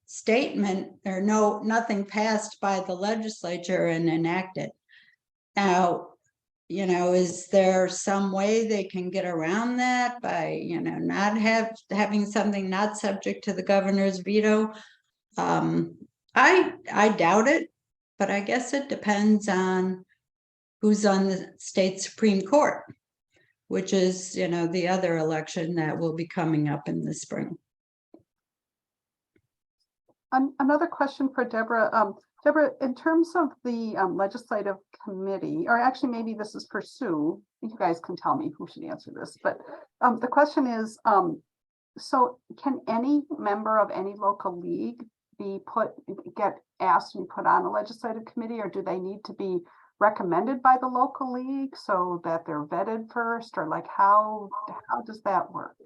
statement or nothing passed by the legislature and enacted. Now, is there some way they can get around that by, not having something not subject to the governor's veto? I doubt it, but I guess it depends on who's on the state Supreme Court, which is, the other election that will be coming up in the spring. Another question for Deborah. Deborah, in terms of the legislative committee, or actually maybe this is for Sue, you guys can tell me who should answer this, but the question is, so can any member of any local league get asked to be put on a legislative committee, or do they need to be recommended by the local league so that they're vetted first, or like how does that work?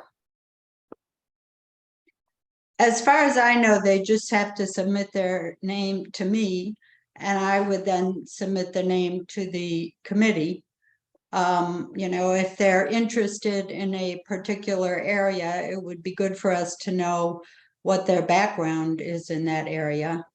As far as I know, they just have to submit their name to me, and I would then submit the name to the committee. If they're interested in a particular area, it would be good for us to know what their background is in that area.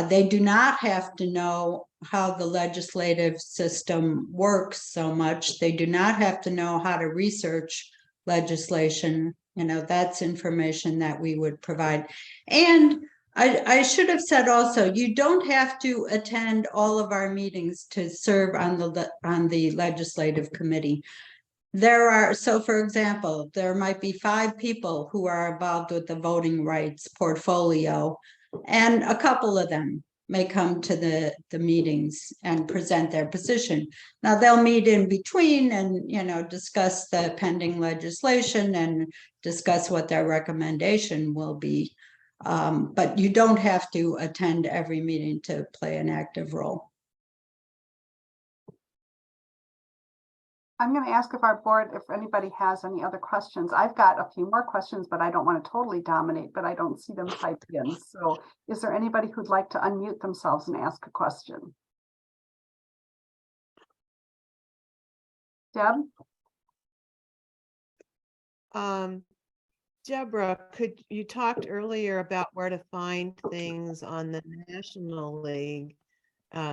They do not have to know how the legislative system works so much. They do not have to know how to research legislation That's information that we would provide. And I should have said also, you don't have to attend all of our meetings to serve on the legislative committee. So for example, there might be 5 people who are involved with the voting rights portfolio, and a couple of them may come to the meetings and present their position. Now they'll meet in between and, discuss the pending legislation and discuss what their recommendation will be. But you don't have to attend every meeting to play an active role. I'm going to ask if our board, if anybody has any other questions. I've got a few more questions, but I don't want to totally dominate, but I don't see them typed in. So is there anybody who'd like to unmute themselves and ask a question? Deb? Deborah, you talked earlier about where to find things on the National League.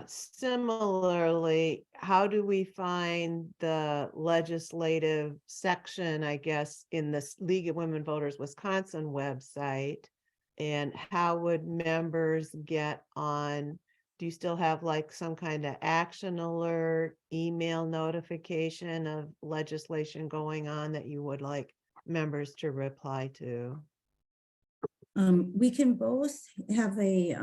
Similarly, how do we find the legislative section, I guess, in the League of Women Voters Wisconsin website? And how would members get on? Do you still have like some kind of action alert, email notification of legislation going on that you would like members to reply to? We can both have a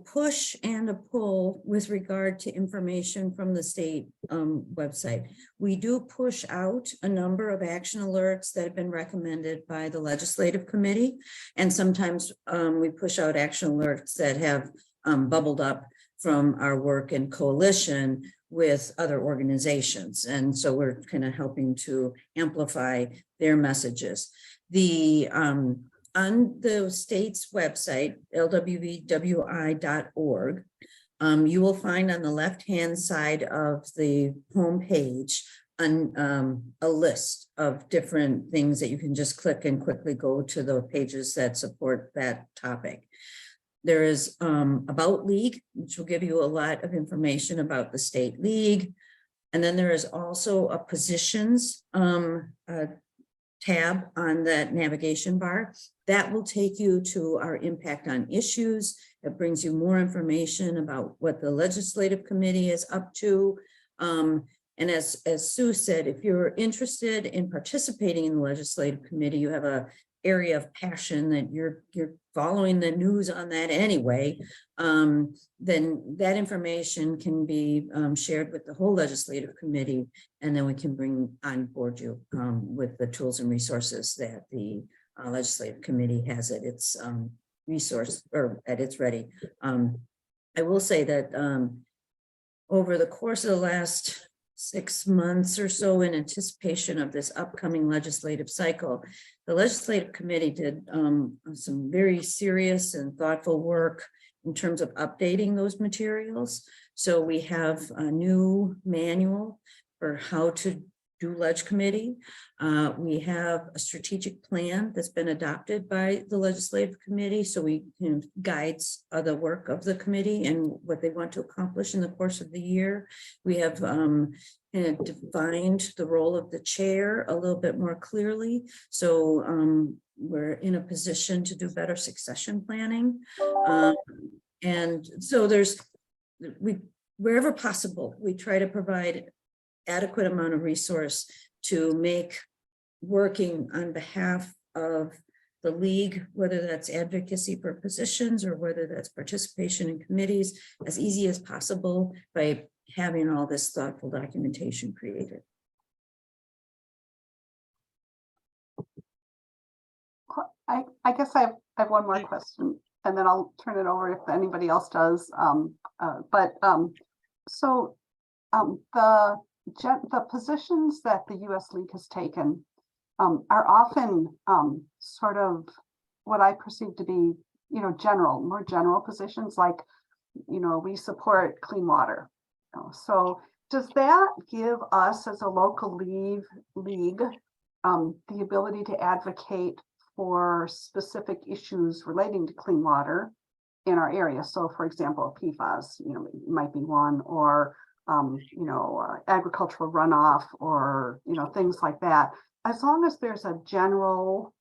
push and a pull with regard to information from the state website. We do push out a number of action alerts that have been recommended by the legislative committee. And sometimes we push out action alerts that have bubbled up from our work in coalition with other organizations. And so we're kind of helping to amplify their messages. On the state's website, lwvwi.org, you will find on the left-hand side of the homepage a list of different things that you can just click and quickly go to the pages that support that topic. There is About League, which will give you a lot of information about the state league. And then there is also a positions tab on that navigation bar. That will take you to our impact on issues. It brings you more information about what the legislative committee is up to. And as Sue said, if you're interested in participating in the legislative committee, you have a area of passion that you're following the news on that anyway, then that information can be shared with the whole legislative committee, and then we can bring on board you with the tools and resources that the legislative committee has at its resource or at its ready. I will say that over the course of the last 6 months or so, in anticipation of this upcoming legislative cycle, the legislative committee did some very serious and thoughtful work in terms of updating those materials. So we have a new manual for how to do Leg Committee. We have a strategic plan that's been adopted by the legislative committee, so we can guides the work of the committee and what they want to accomplish in the course of the year. We have defined the role of the chair a little bit more clearly, so we're in a position to do better succession planning. And so wherever possible, we try to provide adequate amount of resource to make working on behalf of the league, whether that's advocacy for positions or whether that's participation in committees, as easy as possible by having all this thoughtful documentation created. I guess I have one more question, and then I'll turn it over if anybody else does. The positions that the U.S. League has taken are often sort of what I perceive to be, more general positions, like, we support clean water. So does that give us as a local league the ability to advocate for specific issues relating to clean water in our area? So for example, PFAS, might be one, or agricultural runoff, or things like that. as long as there's a general,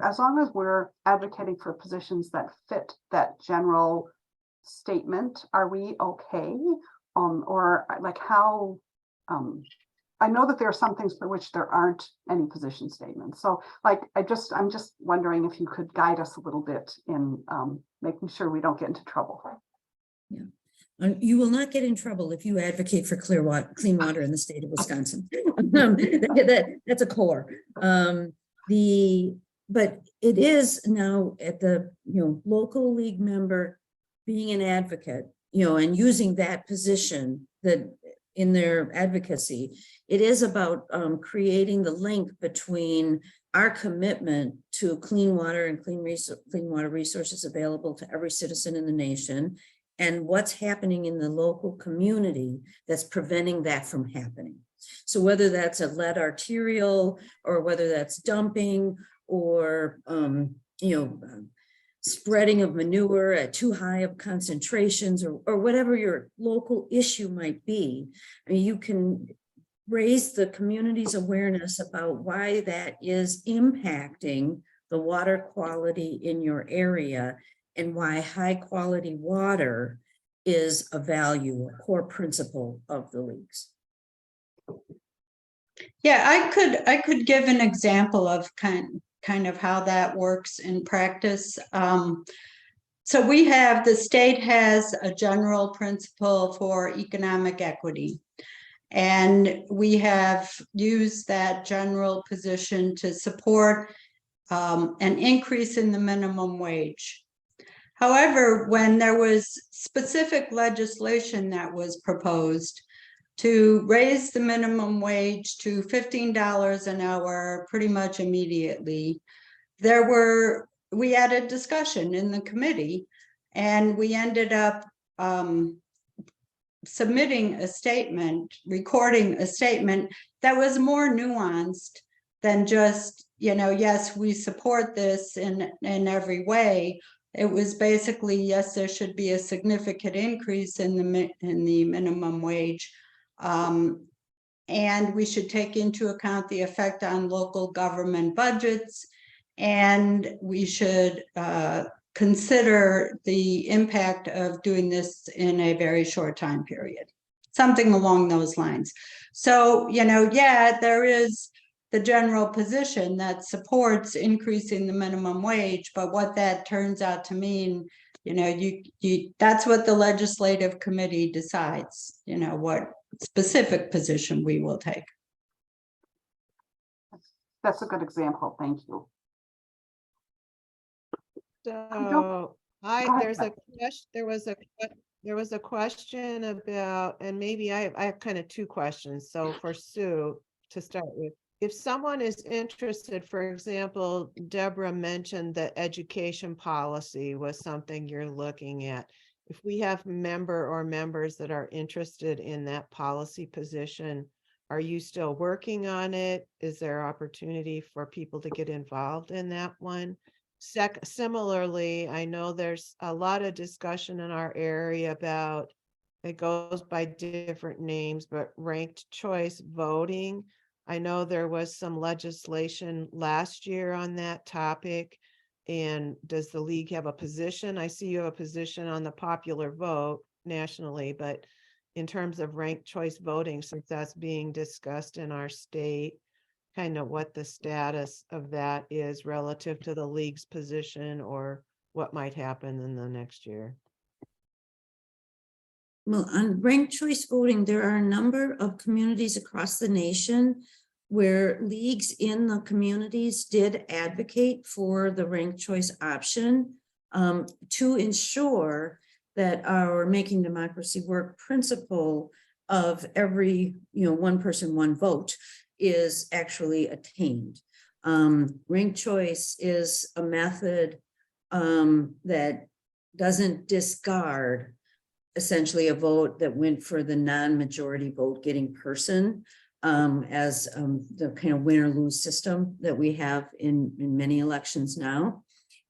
as long as we're advocating for positions that fit that general statement, are we okay? Or like how, I know that there are some things for which there aren't any position statements. So like, I'm just wondering if you could guide us a little bit in making sure we don't get into trouble. Yeah. You will not get in trouble if you advocate for clean water in the state of Wisconsin. That's a core. But it is now at the local league member being an advocate, and using that position that in their advocacy, it is about creating the link between our commitment to clean water and clean water resources available to every citizen in the nation, and what's happening in the local community that's preventing that from happening. So whether that's a lead arterial, or whether that's dumping, or spreading of manure at too high of concentrations, or whatever your local issue might be, I mean, you can raise the community's awareness about why that is impacting the water quality in your area, and why high quality water is a value, a core principle of the leagues. Yeah, I could give an example of kind of how that works in practice. So the state has a general principle for economic equity, and we have used that general position to support an increase in the minimum wage. However, when there was specific legislation that was proposed to raise the minimum wage to $15 an hour pretty much immediately, we had a discussion in the committee, and we ended up submitting a statement, recording a statement that was more nuanced than just, yes, we support this in every way. It was basically, yes, there should be a significant increase in the minimum wage. And we should take into account the effect on local government budgets, and we should consider the impact of doing this in a very short time period, something along those lines. So, yeah, there is the general position that supports increasing the minimum wage, but what that turns out to mean, that's what the legislative committee decides, what specific position we will take. That's a good example. Thank you. So ahead, there was a question about, and maybe I have kind of two questions. So for Sue to start with, if someone is interested, for example, Deborah mentioned that education policy was something you're looking at. If we have members that are interested in that policy position, are you still working on it? Is there opportunity for people to get involved in that one? Similarly, I know there's a lot of discussion in our area about, it goes by different names, but ranked choice voting. I know there was some legislation last year on that topic. And does the league have a position? I see you have a position on the popular vote nationally, but in terms of ranked choice voting, since that's being discussed in our state, kind of what the status of that is relative to the league's position, or what might happen in the next year. Well, on ranked choice voting, there are a number of communities across the nation where leagues in the communities did advocate for the ranked choice option to ensure that our Making Democracy Work principle of every, one person, one vote is actually attained. Ranked choice is a method that doesn't discard essentially a vote that went for the non-majority vote getting person as the kind of win or lose system that we have in many elections now.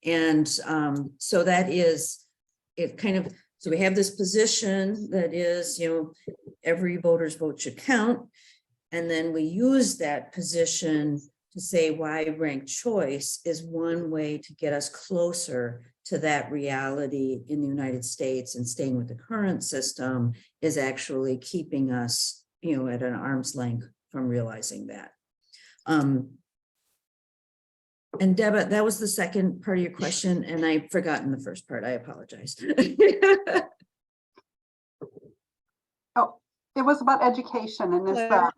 And so that is, it kind of, so we have this position that is, every voter's vote should count. And then we use that position to say why ranked choice is one way to get us closer to that reality in the United States, and staying with the current system is actually keeping us, at an arm's length from realizing that. And Deb, that was the second part of your question, and I've forgotten the first part. I apologize. Oh, it was about education and is Claire?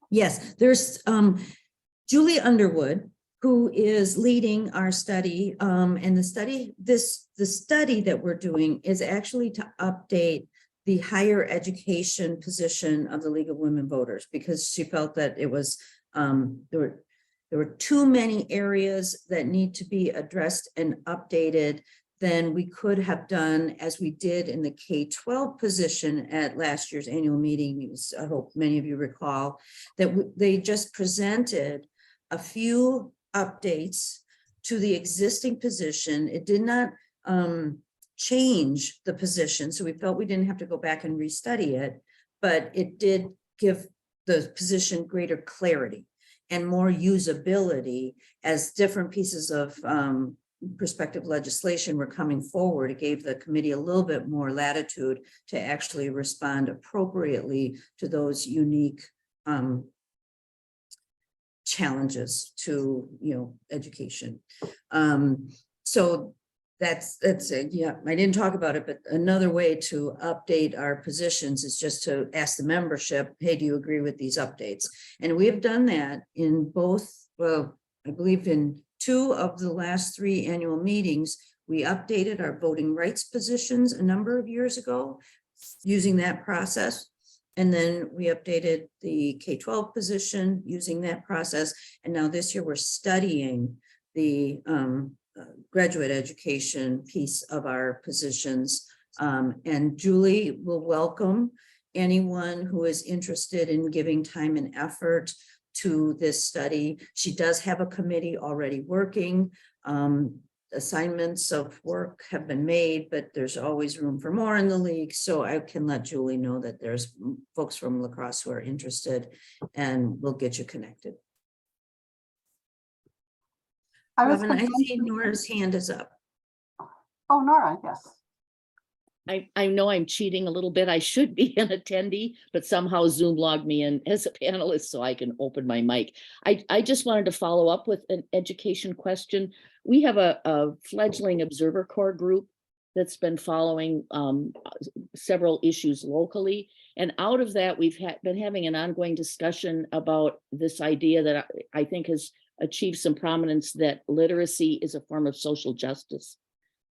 Yes, there's Julie Underwood, who is leading our study. And the study that we're doing is actually to update the higher education position of the League of Women Voters, because she felt that it was there were too many areas that need to be addressed and updated than we could have done, as we did in the K-12 position at last year's annual meeting. I hope many of you recall that they just presented a few updates to the existing position. It did not change the position, so we felt we didn't have to go back and restudy it, but it did give the position greater clarity and more usability as different pieces of prospective legislation were coming forward. It gave the committee a little bit more latitude to actually respond appropriately to those unique challenges to education. So that's it. Yeah, I didn't talk about it, but another way to update our positions is just to ask the membership, hey, do you agree with these updates? And we have done that in both, well, I believe in 2 of the last 3 annual meetings. We updated our voting rights positions a number of years ago using that process. And then we updated the K-12 position using that process. And now this year we're studying the graduate education piece of our positions. And Julie will welcome anyone who is interested in giving time and effort to this study. She does have a committee already working. Assignments of work have been made, but there's always room for more in the league. So I can let Julie know that there's folks from La Crosse who are interested, and we'll get you connected. Robin, I see Nora's hand is up. Oh, Nora, yes. I know I'm cheating a little bit. I should be an attendee, but somehow Zoom logged me in as a panelist so I can open my mic. I just wanted to follow up with an education question. We have a fledgling Observer Corps group that's been following several issues locally. And out of that, we've been having an ongoing discussion about this idea that I think has achieved some prominence, that literacy is a form of social justice.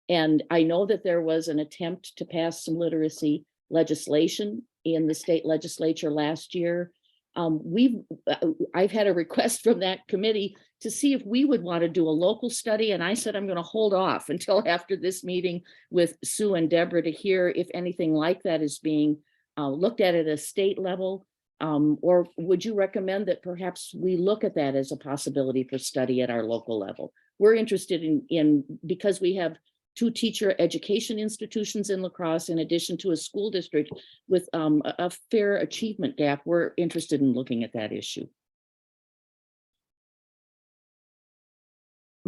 And I know that there was an attempt to pass some literacy legislation in the state legislature last year. I've had a request from that committee to see if we would want to do a local study. And I said, I'm going to hold off until after this meeting with Sue and Deborah to hear if anything like that is being looked at a state level. Or would you recommend that perhaps we look at that as a possibility for study at our local level? We're interested in because we have 2 teacher education institutions in La Crosse, in addition to a school district with a fair achievement gap. We're interested in looking at that issue.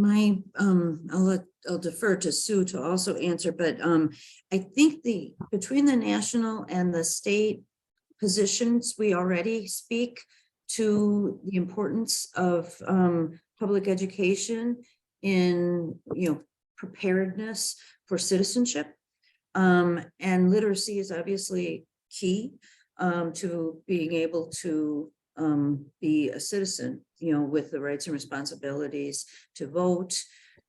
I'll defer to Sue to also answer, but I think between the national and the state positions, we already speak to the importance of public education in preparedness for citizenship, and literacy is obviously key to being able to be a citizen, with the rights and responsibilities to vote,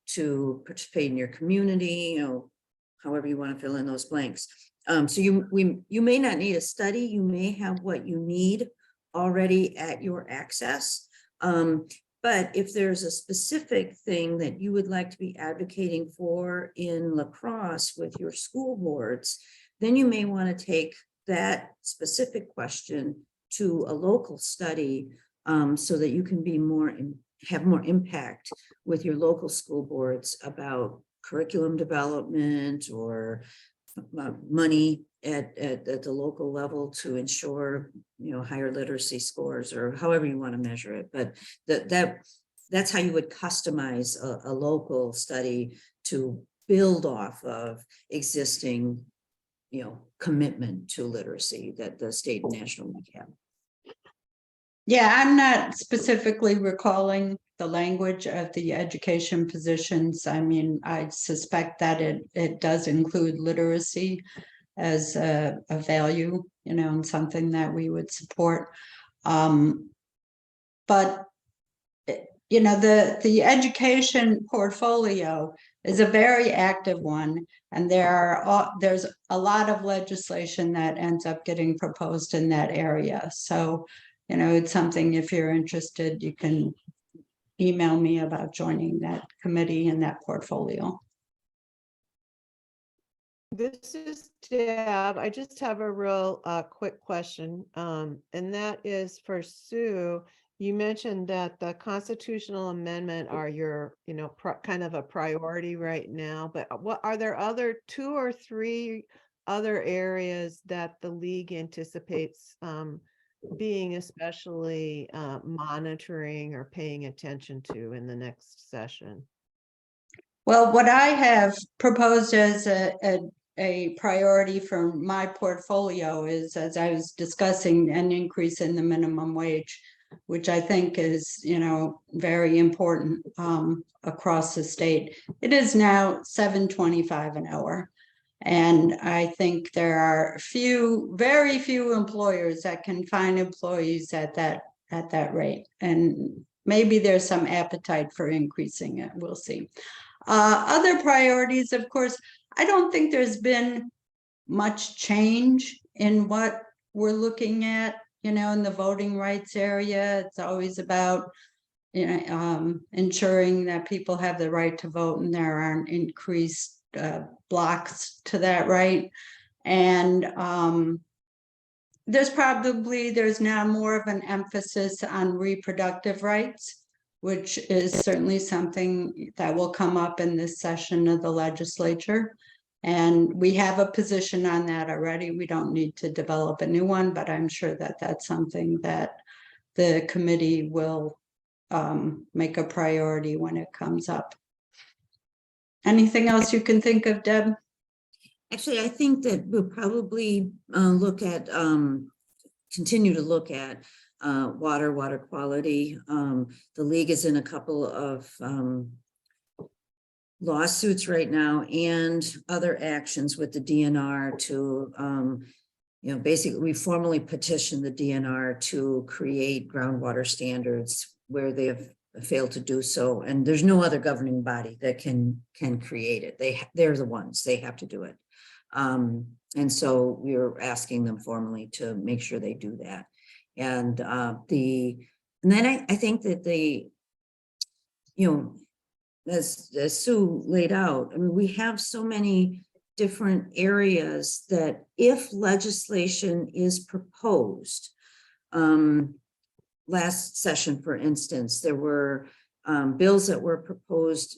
to participate in your community, however you want to fill in those blanks. So you may not need a study, you may have what you need already at your access. But if there's a specific thing that you would like to be advocating for in La Crosse with your school boards, then you may want to take that specific question to a local study so that you can be have more impact with your local school boards about curriculum development or money at the local level to ensure, higher literacy scores, or however you want to measure it. But that's how you would customize a local study to build off of existing, commitment to literacy that the state and national league have. Yeah, I'm not specifically recalling the language of the education positions. I mean, I suspect that it does include literacy as a value, and something that we would support. But the education portfolio is a very active one, and there's a lot of legislation that ends up getting proposed in that area. So, it's something, if you're interested, you can email me about joining that committee and that portfolio. This is Deb. I just have a real quick question, and that is for Sue. You mentioned that the constitutional amendment are your, kind of a priority right now, but what are there other 2 or 3 other areas that the league anticipates being especially monitoring or paying attention to in the next session? Well, what I have proposed as a priority for my portfolio is, as I was discussing, an increase in the minimum wage, which I think is, very important across the state. It is now $7.25 an hour. And I think there are very few employers that can find employees at that rate. And maybe there's some appetite for increasing it. We'll see. Other priorities, of course, I don't think there's been much change in what we're looking at, in the voting rights area. It's always about, ensuring that people have the right to vote and there aren't increased blocks to that right. And there's now more of an emphasis on reproductive rights, which is certainly something that will come up in this session of the legislature. And we have a position on that already. We don't need to develop a new one, but I'm sure that that's something that the committee will make a priority when it comes up. Anything else you can think of, Deb? Actually, I think that we'll probably continue to look at water quality. The league is in a couple of lawsuits right now and other actions with the DNR to, basically we formally petitioned the DNR to create groundwater standards where they have failed to do so. And there's no other governing body that can create it. They're the ones, they have to do it. And so we're asking them formally to make sure they do that. And then I think that as Sue laid out, I mean, we have so many different areas that if legislation is proposed, last session, for instance, there were bills that were proposed,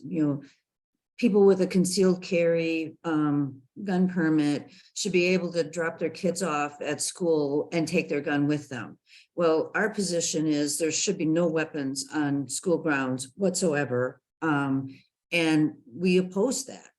people with a concealed carry gun permit should be able to drop their kids off at school and take their gun with them. Well, our position is there should be no weapons on school grounds whatsoever. And we oppose that.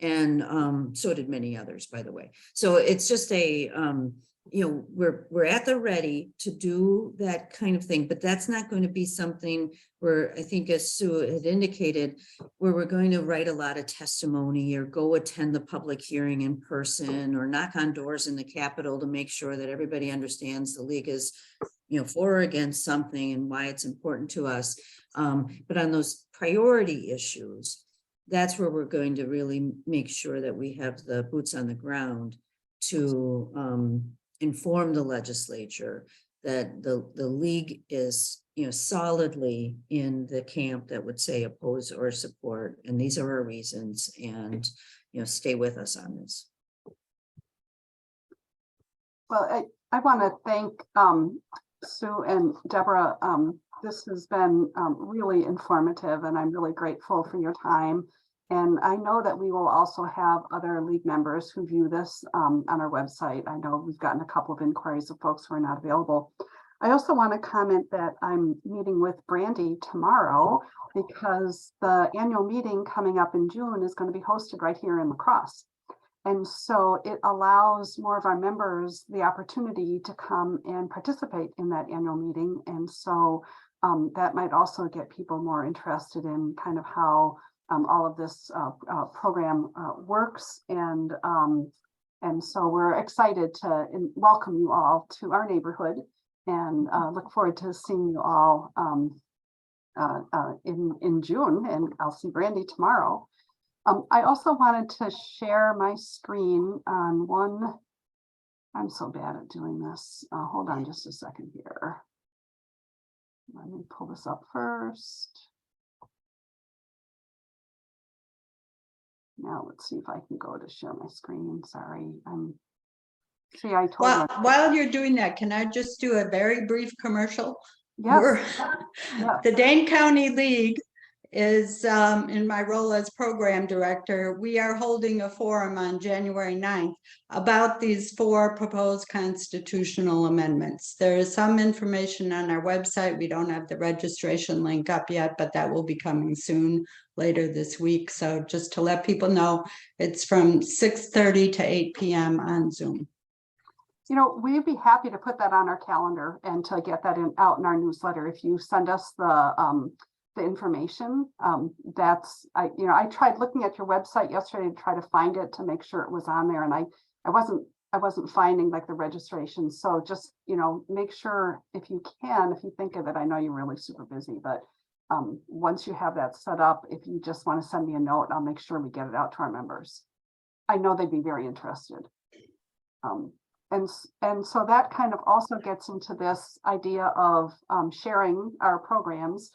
And so did many others, by the way. So it's just we're at the ready to do that kind of thing, but that's not going to be something where I think, as Sue had indicated, where we're going to write a lot of testimony or go attend the public hearing in person or knock on doors in the Capitol to make sure that everybody understands the league is, for or against something and why it's important to us. But on those priority issues, that's where we're going to really make sure that we have the boots on the ground to inform the legislature that the league is, solidly in the camp that would say oppose or support. And these are our reasons, and, stay with us on this. Well, I want to thank Sue and Deborah. This has been really informative, and I'm really grateful for your time And I know that we will also have other league members who view this on our website. I know we've gotten a couple of inquiries of folks who are not available. I also want to comment that I'm meeting with Brandy tomorrow because the annual meeting coming up in June is going to be hosted right here in La Crosse. And so it allows more of our members the opportunity to come and participate in that annual meeting. And so that might also get people more interested in kind of how all of this program works. And so we're excited to welcome you all to our neighborhood and look forward to seeing you all in June. And I'll see Brandy tomorrow. I also wanted to share my screen on one. I'm so bad at doing this. Hold on just a second here. Let me pull this up first. Now let's see if I can go to share my screen. Sorry. See, I told Well, you. while you're doing that, can I just do a very brief commercial? Yes. The Dane County League is in my role as program director. We are holding a forum on January 9th about these 4 proposed constitutional amendments. There is some information on our website. We don't have the registration link up yet, but that will be coming soon, later this week. So just to let people know, it's from 6:30 to 8 p.m. on Zoom. You know, we'd be happy to put that on our calendar and to get that out in our newsletter. If you send us the information, I tried looking at your website yesterday to try to find it to make sure it was on there, and I wasn't finding like the registration. So just, make sure if you think of it. I know you're really super busy, but once you have that set up, if you just want to send me a note, I'll make sure we get it out to our members. I know they'd be very interested. And so that kind of also gets into this idea of sharing our programs.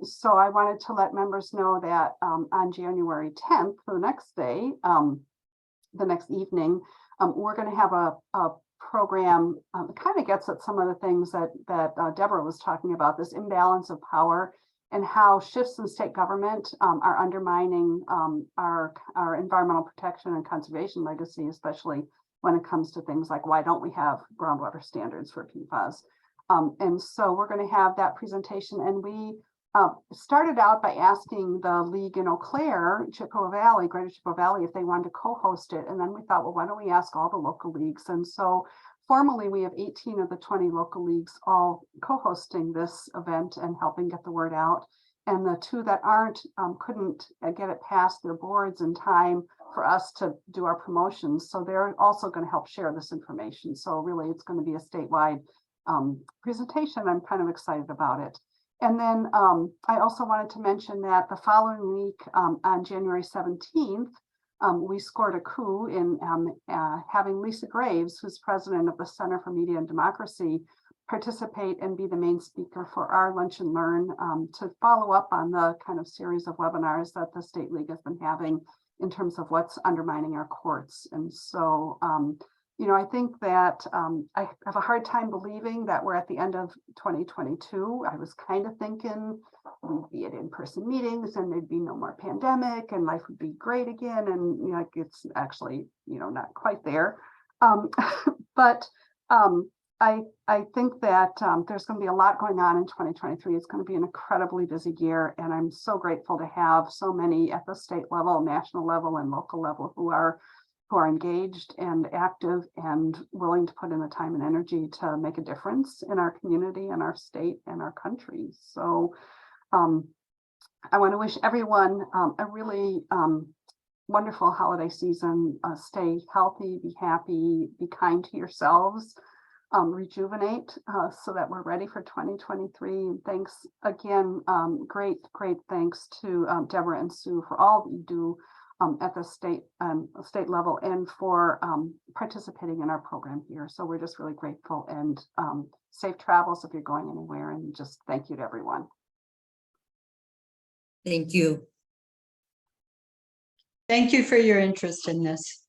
So I wanted to let members know that on January 10th, the next day, the next evening, we're going to have a program that kind of gets at some of the things that Deborah was talking about, this imbalance of power and how shifts in state government are undermining our environmental protection and conservation legacy, especially when it comes to things like why don't we have groundwater standards for PFAS. And so we're going to have that presentation, and we started out by asking the league in Eau Claire, Chippewa Valley, Greater Chippewa Valley, if they wanted to co-host it. And then we thought, well, why don't we ask all the local leagues? And so formally, we have 18 of the 20 local leagues all co-hosting this event and helping get the word out. And the 2 that aren't couldn't get it past their boards in time for us to do our promotions. So they're also going to help share this information. So really, it's going to be a statewide presentation. I'm kind of excited about it. And then I also wanted to mention that the following week on January 17th, we scored a coup in having Lisa Graves, who's president of the Center for Media and Democracy, participate and be the main speaker for our Lunch and Learn to follow up on the kind of series of webinars that the State League has been having in terms of what's undermining our courts. And so, I think that I have a hard time believing that we're at the end of 2022. I was kind of thinking we'd be at in-person meetings and there'd be no more pandemic and life would be great again. And it's actually, not quite there. But I think that there's going to be a lot going on in 2023. It's going to be an incredibly busy year, and I'm so grateful to have so many at the state level, national level, and local level who are engaged and active and willing to put in the time and energy to make a difference in our community and our state and our country. So I want to wish everyone a really wonderful holiday season. Stay healthy, be happy, be kind to yourselves. Rejuvenate so that we're ready for 2023. And thanks again, great thanks to Deborah and Sue for all that you do at the state level and for participating in our program here. So we're just really grateful, and safe travels if you're going anywhere, and just thank you to everyone. Thank you. Thank you for your interest in this.